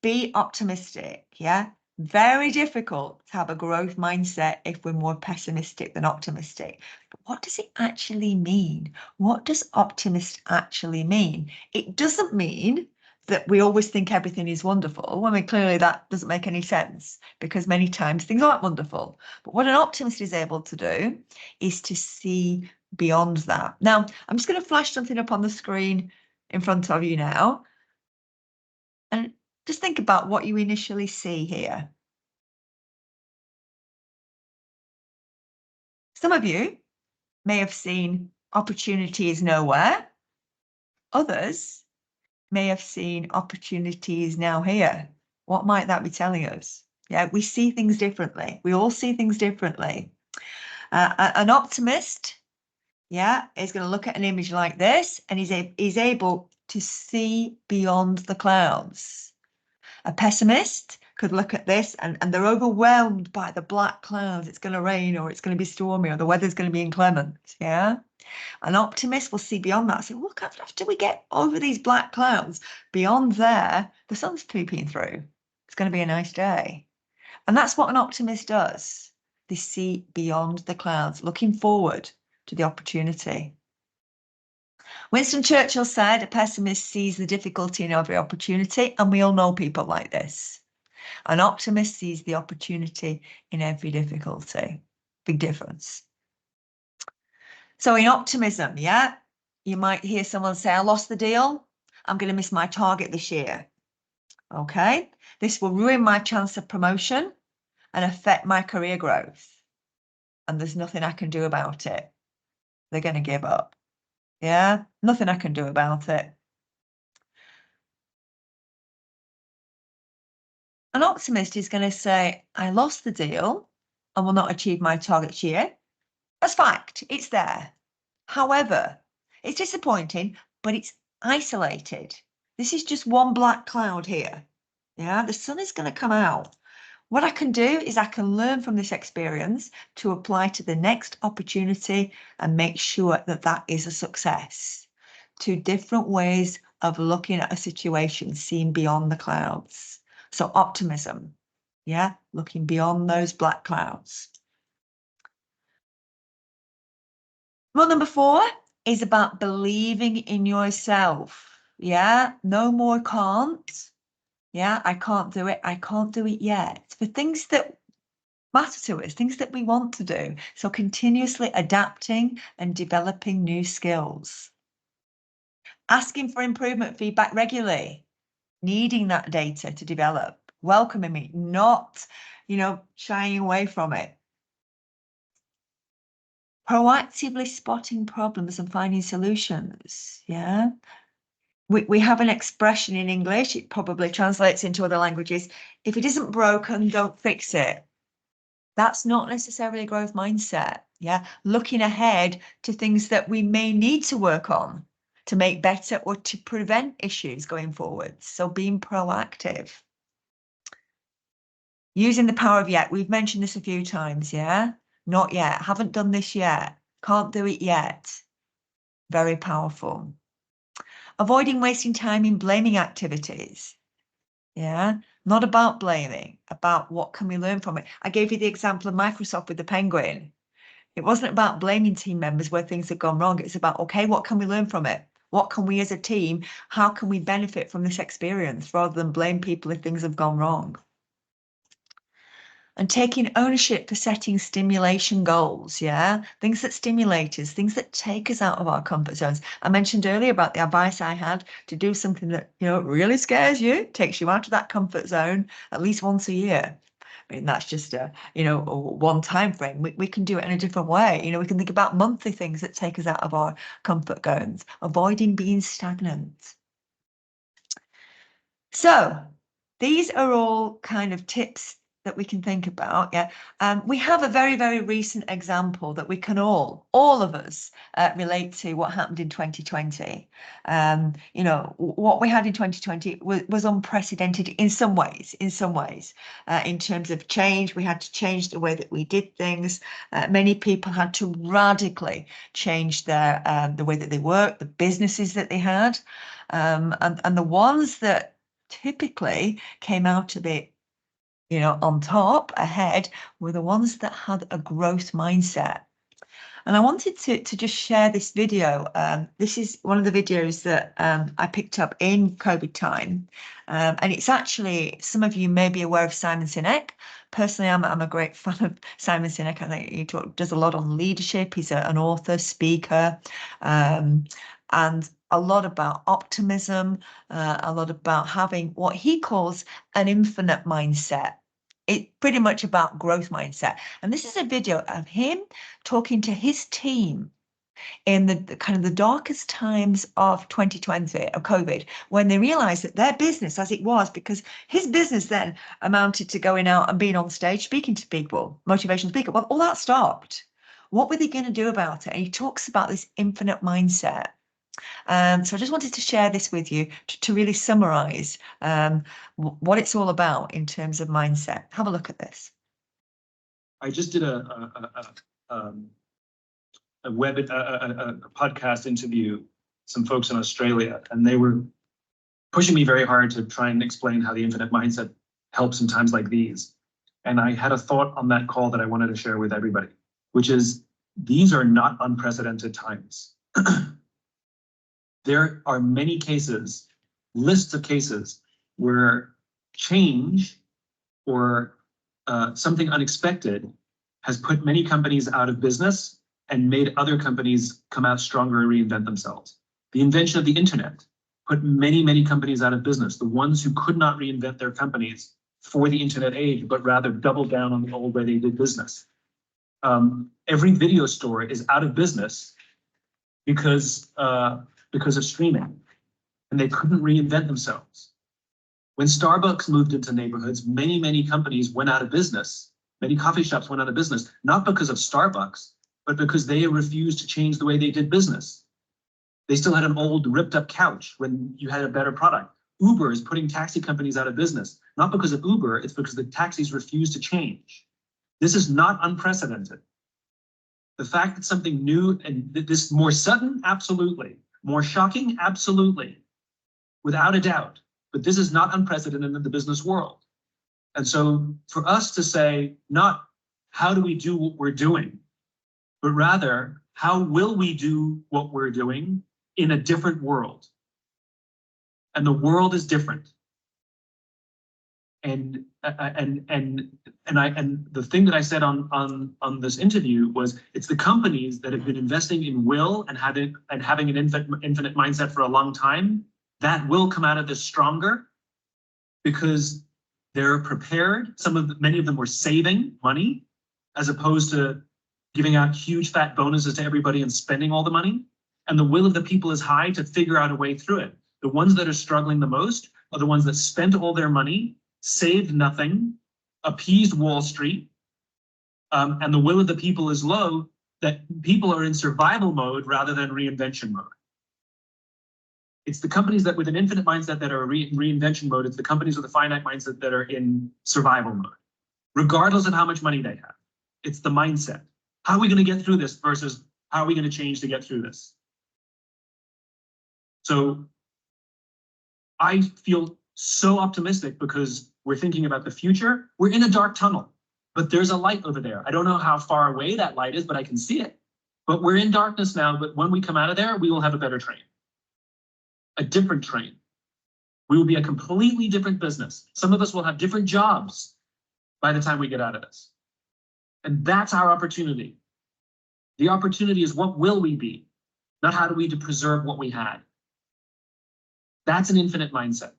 Be optimistic. Yeah. Very difficult to have a growth mindset if we're more pessimistic than optimistic. But what does it actually mean? What does optimist actually mean? It doesn't mean that we always think everything is wonderful. I mean, clearly that doesn't make any sense because many times things aren't wonderful. But what an optimist is able to do is to see beyond that. Now, I'm just going to flash something up on the screen in front of you now. And just think about what you initially see here. Some of you may have seen opportunities nowhere. Others may have seen opportunities now here. What might that be telling us? Yeah, we see things differently. We all see things differently. An optimist, yeah, is going to look at an image like this and he's able to see beyond the clouds. A pessimist could look at this and they're overwhelmed by the black clouds. It's going to rain or it's going to be stormy or the weather's going to be inclement. Yeah. An optimist will see beyond that. So look, after we get over these black clouds, beyond there, the sun's peeping through. It's going to be a nice day. And that's what an optimist does. They see beyond the clouds, looking forward to the opportunity. Winston Churchill said, a pessimist sees the difficulty in every opportunity, and we all know people like this. An optimist sees the opportunity in every difficulty. Big difference. So in optimism, yeah, you might hear someone say, I lost the deal. I'm going to miss my target this year. Okay, this will ruin my chance of promotion and affect my career growth. And there's nothing I can do about it. They're going to give up. Yeah, nothing I can do about it. An optimist is going to say, I lost the deal and will not achieve my target this year. That's fact. It's there. However, it's disappointing, but it's isolated. This is just one black cloud here. Yeah, the sun is going to come out. What I can do is I can learn from this experience to apply to the next opportunity and make sure that that is a success. Two different ways of looking at a situation, seeing beyond the clouds. So optimism, yeah, looking beyond those black clouds. Rule number 4 is about believing in yourself. Yeah, no more can't. Yeah, I can't do it. I can't do it yet. For things that matter to us, things that we want to do. So continuously adapting and developing new skills. Asking for improvement feedback regularly. Needing that data to develop. Welcoming it, not, shying away from it. proactively spotting problems and finding solutions. Yeah. We have an expression in English, it probably translates into other languages. If it isn't broken, don't fix it. That's not necessarily a growth mindset. Yeah. Looking ahead to things that we may need to work on to make better or to prevent issues going forward. So being proactive. Using the power of yet. We've mentioned this a few times. Yeah. Not yet. Haven't done this yet. Can't do it yet. Very powerful. Avoiding wasting time in blaming activities. Yeah, not about blaming, about what can we learn from it. I gave you the example of Microsoft with the penguin. It wasn't about blaming team members where things had gone wrong. It's about, okay, what can we learn from it? What can we as a team, how can we benefit from this experience rather than blame people if things have gone wrong? And taking ownership for setting stimulation goals, yeah? Things that stimulate us, things that take us out of our comfort zones. I mentioned earlier about the advice I had to do something that, really scares you, takes you out of that comfort zone at least once a year. I mean, that's just a one time frame. We can do it in a different way. We can think about monthly things that take us out of our comfort zones, avoiding being stagnant. So these are all kind of tips that we can think about. Yeah. We have a very, very recent example that we can all of us relate to what happened in 2020. What we had in 2020 was unprecedented in some ways, in terms of change. We had to change the way that we did things. Many people had to radically change the way that they worked, the businesses that they had, and the ones that typically came out of it on top, ahead, were the ones that had a growth mindset. And I wanted to just share this video. This is one of the videos that I picked up in COVID time. And it's actually, some of you may be aware of Simon Sinek. Personally, I'm a great fan of Simon Sinek. I think he does a lot on leadership. He's an author, speaker, and a lot about optimism, a lot about having what he calls an infinite mindset. It's pretty much about growth mindset. And this is a video of him talking to his team in the kind of the darkest times of 2020, of COVID, when they realized that their business, as it was, because his business then amounted to going out and being on stage, speaking to people, motivational speaker, well, all that stopped. What were they going to do about it? And he talks about this infinite mindset. So I just wanted to share this with you to really summarize what it's all about in terms of mindset. Have a look at this. I just did a podcast interview, some folks in Australia, and they were pushing me very hard to try and explain how the infinite mindset helps in times like these. And I had a thought on that call that I wanted to share with everybody, which is these are not unprecedented times. There are many cases, lists of cases, where change or something unexpected has put many companies out of business and made other companies come out stronger and reinvent themselves. The invention of the internet put many, many companies out of business. The ones who could not reinvent their companies for the internet age, but rather doubled down on the old way they did business. Every video store is out of business because of streaming, and they couldn't reinvent themselves. When Starbucks moved into neighborhoods, many, many companies went out of business. Many coffee shops went out of business, not because of Starbucks, but because they refused to change the way they did business. They still had an old ripped up couch when you had a better product. Uber is putting taxi companies out of business, not because of Uber, it's because the taxis refuse to change. This is not unprecedented. The fact that something new and this more sudden, absolutely. More shocking, absolutely, without a doubt. But this is not unprecedented in the business world. And so for us to say, not how do we do what we're doing, but rather, how will we do what we're doing in a different world? And the world is different. And the thing that I said on this interview was, it's the companies that have been investing in will and having an infinite mindset for a long time that will come out of this stronger, because they're prepared. Many of them were saving money as opposed to giving out huge fat bonuses to everybody and spending all the money. And the will of the people is high to figure out a way through it. The ones that are struggling the most are the ones that spent all their money, saved nothing, appeased Wall Street, and the will of the people is low, that people are in survival mode rather than reinvention mode. It's the companies that with an infinite mindset that are in reinvention mode. It's the companies with a finite mindset that are in survival mode, regardless of how much money they have. It's the mindset. How are we going to get through this versus how are we going to change to get through this? So I feel so optimistic because we're thinking about the future. We're in a dark tunnel, but there's a light over there. I don't know how far away that light is, but I can see it. But we're in darkness now, but when we come out of there, we will have a better train. A different train. We will be a completely different business. Some of us will have different jobs by the time we get out of this. And that's our opportunity. The opportunity is what will we be, not how do we preserve what we had. That's an infinite mindset.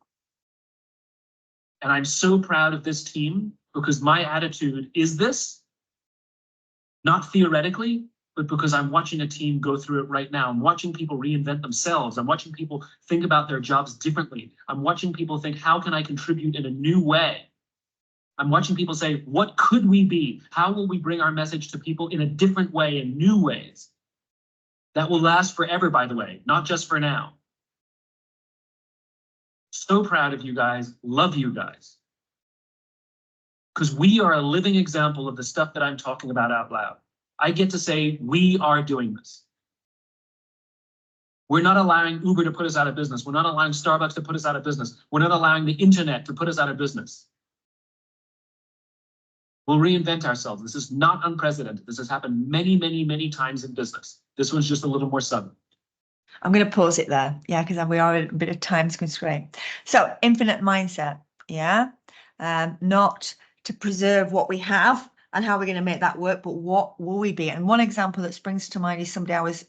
And I'm so proud of this team because my attitude is this, not theoretically, but because I'm watching a team go through it right now. I'm watching people reinvent themselves. I'm watching people think about their jobs differently. I'm watching people think, how can I contribute in a new way? I'm watching people say, what could we be? How will we bring our message to people in a different way, in new ways? That will last forever, by the way, not just for now. So proud of you guys, love you guys. Because we are a living example of the stuff that I'm talking about out loud. I get to say, we are doing this. We're not allowing Uber to put us out of business. We're not allowing Starbucks to put us out of business. We're not allowing the internet to put us out of business. We'll reinvent ourselves. This is not unprecedented. This has happened many, many, many times in business. This one's just a little more sudden. I'm going to pause it there, yeah, because we are a bit of time constraint. So infinite mindset, yeah, not to preserve what we have and how we're going to make that work, but what will we be? And one example that springs to mind is somebody I was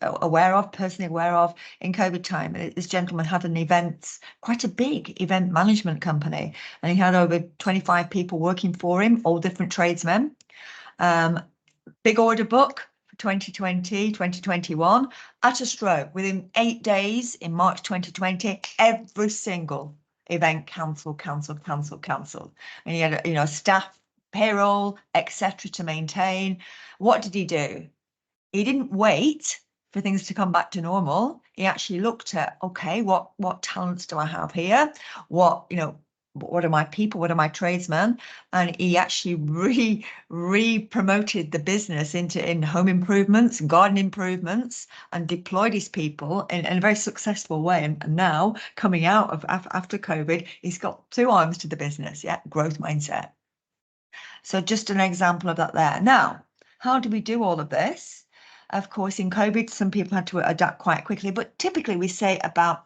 personally aware of in COVID time. This gentleman had an event, quite a big event management company, and he had over 25 people working for him, all different tradesmen. Big order book. 2020, 2021, at a stroke, within 8 days in March 2020, every single event cancelled. And he had, staff, payroll, etc. to maintain. What did he do? He didn't wait for things to come back to normal. He actually looked at, okay, what talents do I have here? What are my people? What are my tradesmen? And he actually re-promoted the business in home improvements, garden improvements, and deployed his people in a very successful way. And now, coming out of after COVID, he's got 2 arms to the business, yeah, growth mindset. So just an example of that there. Now, how do we do all of this? Of course, in COVID, some people had to adapt quite quickly, but typically we say about,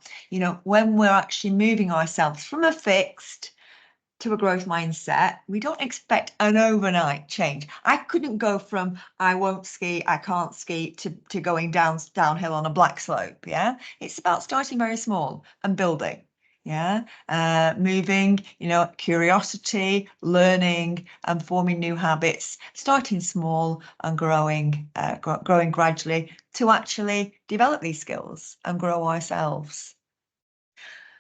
when we're actually moving ourselves from a fixed to a growth mindset, we don't expect an overnight change. I couldn't go from I won't ski, I can't ski to going downhill on a black slope. Yeah, it's about starting very small and building. Yeah, moving, curiosity, learning, and forming new habits, starting small and growing gradually to actually develop these skills and grow ourselves.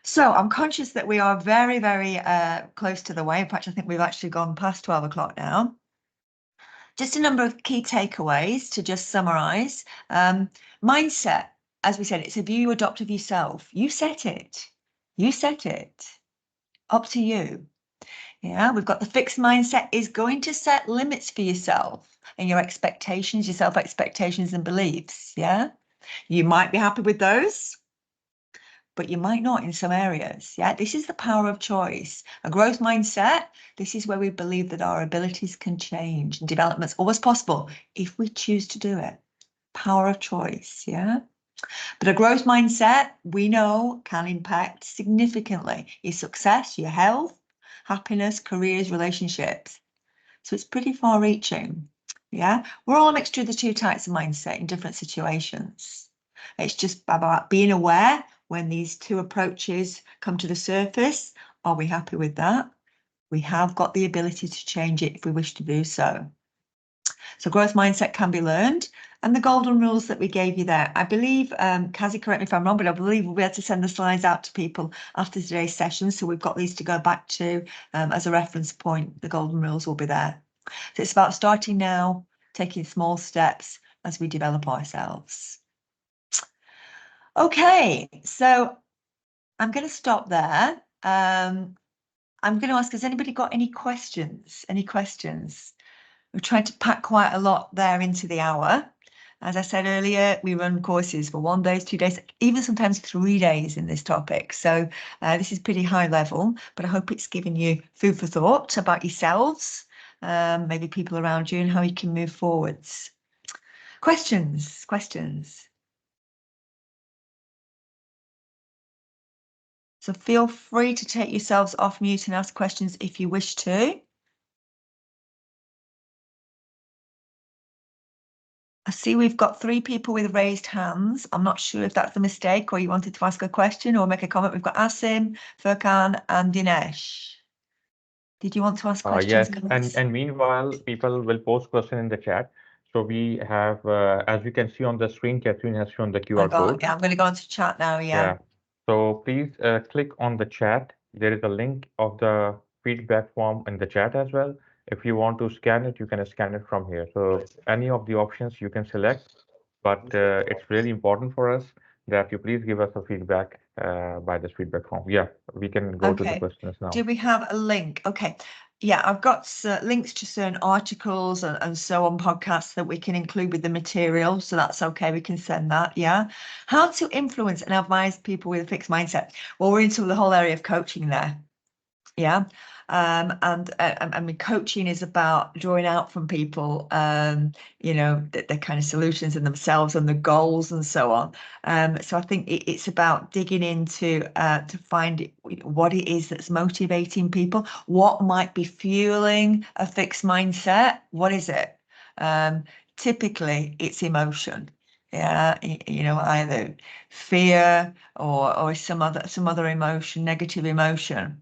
So I'm conscious that we are very, very close to the way. In fact, I think we've actually gone past 12 o'clock now. Just a number of key takeaways to just summarize. Mindset, as we said, it's a view you adopt of yourself. You set it. You set it. Up to you. Yeah, we've got the fixed mindset is going to set limits for yourself and your expectations, your self-expectations and beliefs. Yeah, you might be happy with those, but you might not in some areas. Yeah, this is the power of choice. A growth mindset, this is where we believe that our abilities can change and development's always possible if we choose to do it. Power of choice, yeah? But a growth mindset, we know, can impact significantly your success, your health, happiness, careers, relationships. So it's pretty far-reaching, yeah? We're all a mixture of the 2 types of mindset in different situations. It's just about being aware when these 2 approaches come to the surface. Are we happy with that? We have got the ability to change it if we wish to do so. So growth mindset can be learned. And the golden rules that we gave you there, I believe, Kazi, correct me if I'm wrong, but I believe we'll be able to send the slides out to people after today's session. So we've got these to go back to as a reference point. The golden rules will be there. So it's about starting now, taking small steps as we develop ourselves. Okay, so I'm going to stop there. I'm going to ask, has anybody got any questions? Any questions? We've tried to pack quite a lot there into the hour. As I said earlier, we run courses for 1 day, 2 days, even sometimes 3 days in this topic. So this is pretty high level, but I hope it's given you food for thought about yourselves, maybe people around you, and how you can move forwards. Questions? So feel free to take yourselves off mute and ask questions if you wish to. I see we've got 3 people with raised hands. I'm not sure if that's a mistake or you wanted to ask a question or make a comment. We've got Asim, Furkan and Dinesh. Did you want to ask questions? Yes, and meanwhile, people will post question in the chat. So we have, as you can see on the screen, Catherine has shown the QR code. Yeah, I'm going to go into chat now, yeah. So please click on the chat. There is a link of the feedback form in the chat as well. If you want to scan it, you can scan it from here. So any of the options you can select, but it's really important for us that you please give us a feedback by this feedback form. Yeah, we can go to the questions now. Do we have a link? Okay. Yeah, I've got links to certain articles and so on, podcasts that we can include with the material. So that's okay. We can send that. Yeah. How to influence and advise people with a fixed mindset. Well, we're into the whole area of coaching there. Yeah. I mean, coaching is about drawing out from people, you know, the kind of solutions in themselves and the goals and so on. So I think it's about digging into to find what it is that's motivating people, what might be fueling a fixed mindset. What is it? Typically, it's emotion. Yeah, you know, either fear or some other emotion, negative emotion.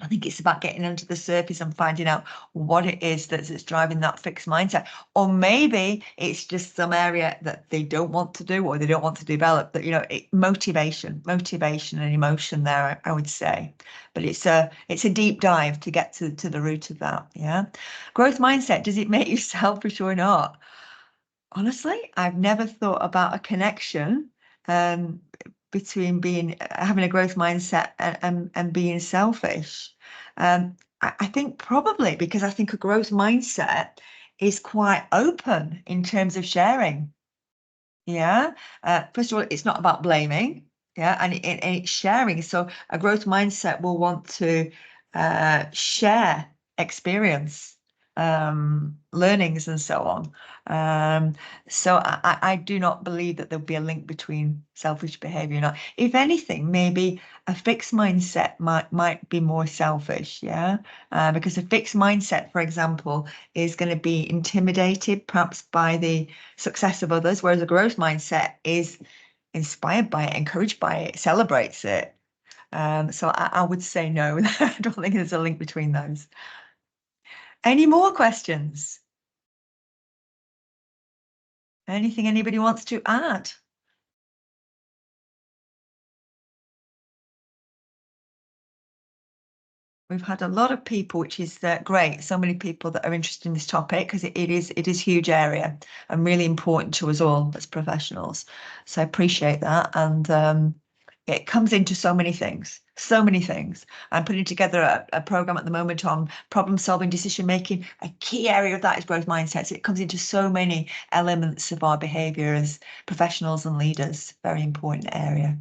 I think it's about getting under the surface and finding out what it is that's driving that fixed mindset. Or maybe it's just some area that they don't want to do or they don't want to develop. That, you know, motivation and emotion there, I would say. But it's a deep dive to get to the root of that. Yeah. Growth mindset, does it make you selfish or not? Honestly, I've never thought about a connection between having a growth mindset and being selfish. I think probably because I think a growth mindset is quite open in terms of sharing. Yeah. First of all, it's not about blaming. Yeah, and it's sharing. So a growth mindset will want to share experience, learnings and so on. So I do not believe that there'll be a link between selfish behavior and not. If anything, maybe a fixed mindset might be more selfish, yeah? Because a fixed mindset, for example, is going to be intimidated perhaps by the success of others, whereas a growth mindset is inspired by it, encouraged by it, celebrates it. So I would say no. I don't think there's a link between those. Any more questions? Anything anybody wants to add? We've had a lot of people, which is great. So many people that are interested in this topic because it is huge area and really important to us all as professionals. So I appreciate that. And it comes into so many things. I'm putting together a program at the moment on problem solving, decision making. A key area of that is growth mindsets. It comes into so many elements of our behavior as professionals and leaders. Very important area.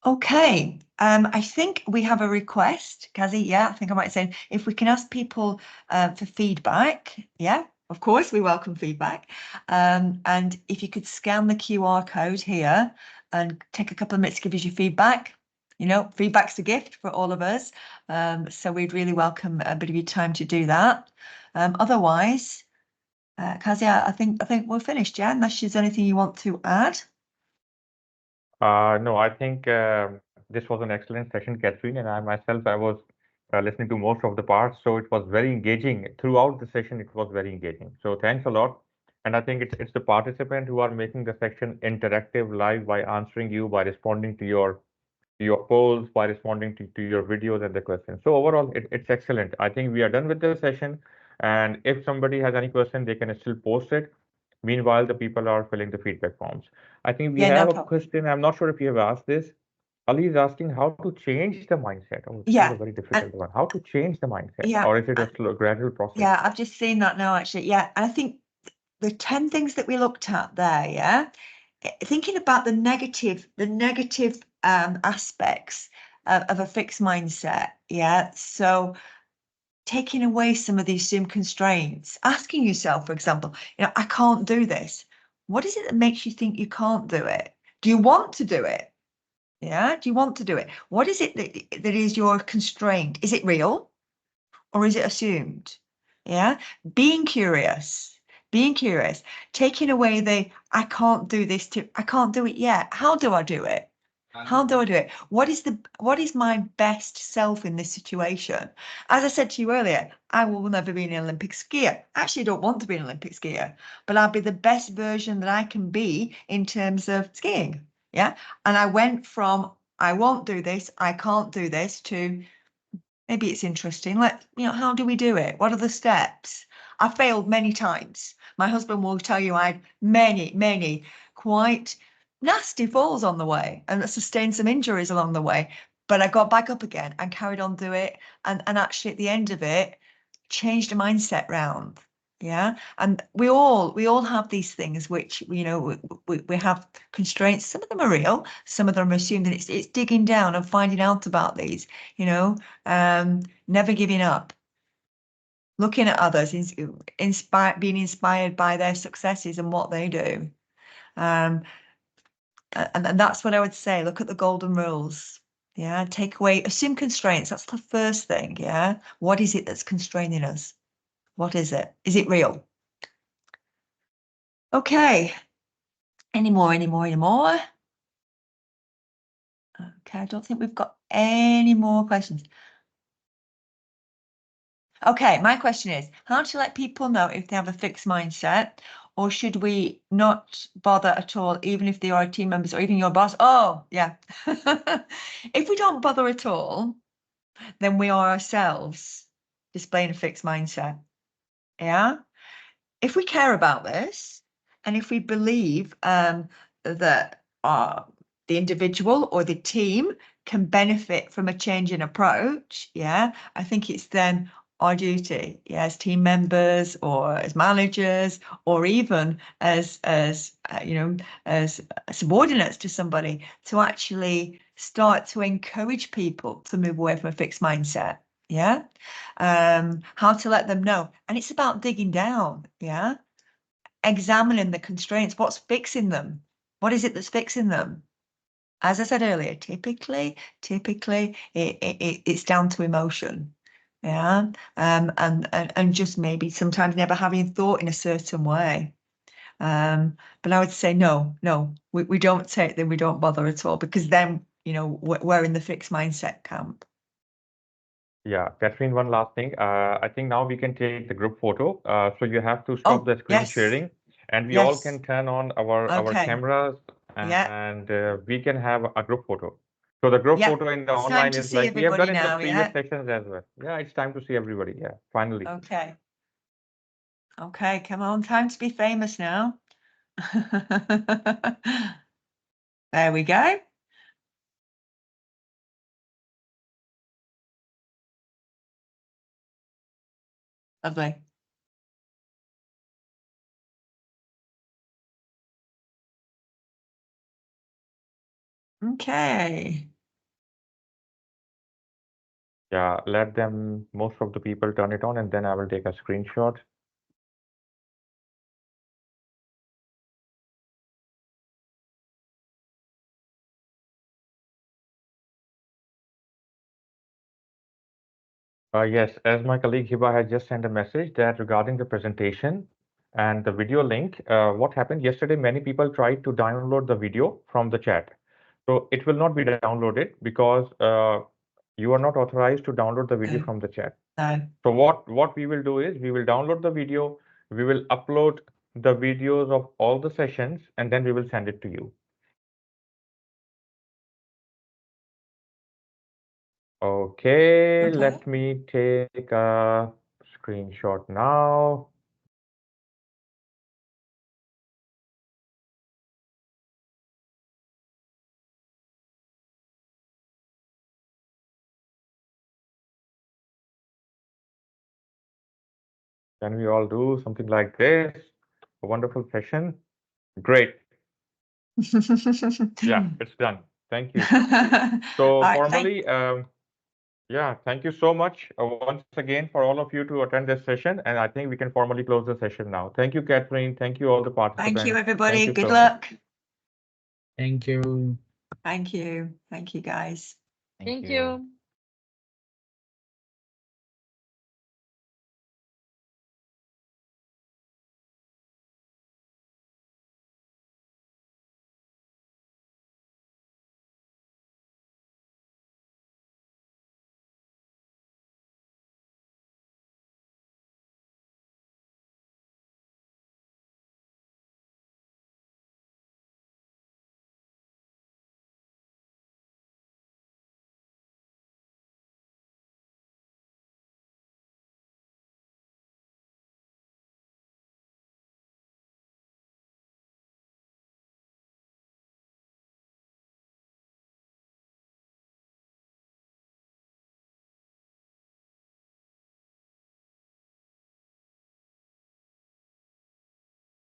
Okay, I think we have a request, Kazi. Yeah, I think I might say if we can ask people for feedback. Yeah, of course, we welcome feedback. And if you could scan the QR code here and take a couple of minutes to give us your feedback. You know, feedback's a gift for all of us. So we'd really welcome a bit of your time to do that. Otherwise, Kazi, I think we're finished, yeah, unless there's anything you want to add. No, I think this was an excellent session, Catherine, and I myself, I was listening to most of the parts. So it was very engaging throughout the session. It was very engaging. So thanks a lot. And I think it's the participant who are making the section interactive live by answering you, by responding to your polls, by responding to your videos and the questions. So overall, it's excellent. I think we are done with the session. And if somebody has any question, they can still post it. Meanwhile, the people are filling the feedback forms. I think we Yeah, no have a problem. question. I'm not sure if you have asked this. Ali is asking how to change the mindset. Oh, this is Yeah, a very difficult one. How to change the mindset, yeah, or is it a slow, gradual process? yeah, I've just seen that now, actually. Yeah, and I think the 10 things that we looked at there, yeah, thinking about the negative aspects of a fixed mindset, yeah. So taking away some of these assumed constraints, asking yourself, for example, I can't do this. What is it that makes you think you can't do it? Do you want to do it? Yeah, do you want to do it? What is it that is your constraint? Is it real or is it assumed? Yeah, being curious, taking away the I can't do this to I can't do it yet. How do I do it? How do I do it? What is my best self in this situation? As I said to you earlier, I will never be an Olympic skier. Actually, I don't want to be an Olympic skier, but I'll be the best version that I can be in terms of skiing. Yeah. And I went from I won't do this, I can't do this to maybe it's interesting. How do we do it? What are the steps? I failed many times. My husband will tell you I had many quite nasty falls on the way and sustained some injuries along the way. But I got back up again and carried on do it. And actually at the end of it, changed the mindset round. Yeah. And we all have these things which, we have constraints. Some of them are real, some of them are assumed, and it's digging down and finding out about these, never giving up, looking at others, being inspired by their successes and what they do. And that's what I would say. Look at the golden rules. Yeah. Take away, assume constraints. That's the first thing. Yeah. What is it that's constraining us? What is it? Is it real? Okay. Any more? Okay, I don't think we've got any more questions. Okay, my question is, how to let people know if they have a fixed mindset, or should we not bother at all, even if they are team members or even your boss? Oh, yeah. If we don't bother at all, then we are ourselves displaying a fixed mindset. Yeah. If we care about this, and if we believe that the individual or the team can benefit from a change in approach, yeah, I think it's then our duty, yeah, as team members or as managers or even as subordinates to somebody, to actually start to encourage people to move away from a fixed mindset. Yeah. How to let them know. And it's about digging down. Yeah. Examining the constraints. What's fixing them? What is it that's fixing them? As I said earlier, typically it's down to emotion. Yeah. And just maybe sometimes never having thought in a certain way. But I would say no, we don't take them, we don't bother at all, because then, we're in the fixed mindset camp. Yeah, Catherine, one last thing. I think now we can take the group photo. So you have to stop the screen sharing, and we all can turn on our cameras, and we can have a group photo. So the group photo in the online is like we have done in the previous sections as well. Yeah, it's time to see everybody. Yeah, finally. Okay. Okay, come on, time to be famous now. There we go. Lovely. Okay. Yeah, let them, most of the people turn it on, and then I will take a screenshot. Yes, as my colleague Hiba has just sent a message that regarding the presentation and the video link, what happened yesterday, many people tried to download the video from the chat. So it will not be downloaded because You are not authorized to download the video No. from the chat. No. So what we will do is we will download the video, we will upload the videos of all the sessions, and then we will send it to you. Okay, Okay. let me take a screenshot now. Can we all do something like this? A wonderful session. Great. Yeah, it's done. Thank you. So All right, formally, yeah, thank you so much once again for all of you to attend this session. And I think we can formally close the session now. Thank you, Catherine. Thank you, all the participants. Thank you, everybody. Thank you Good so luck. much. Thank you. Thank you. Thank you, guys. Thank you.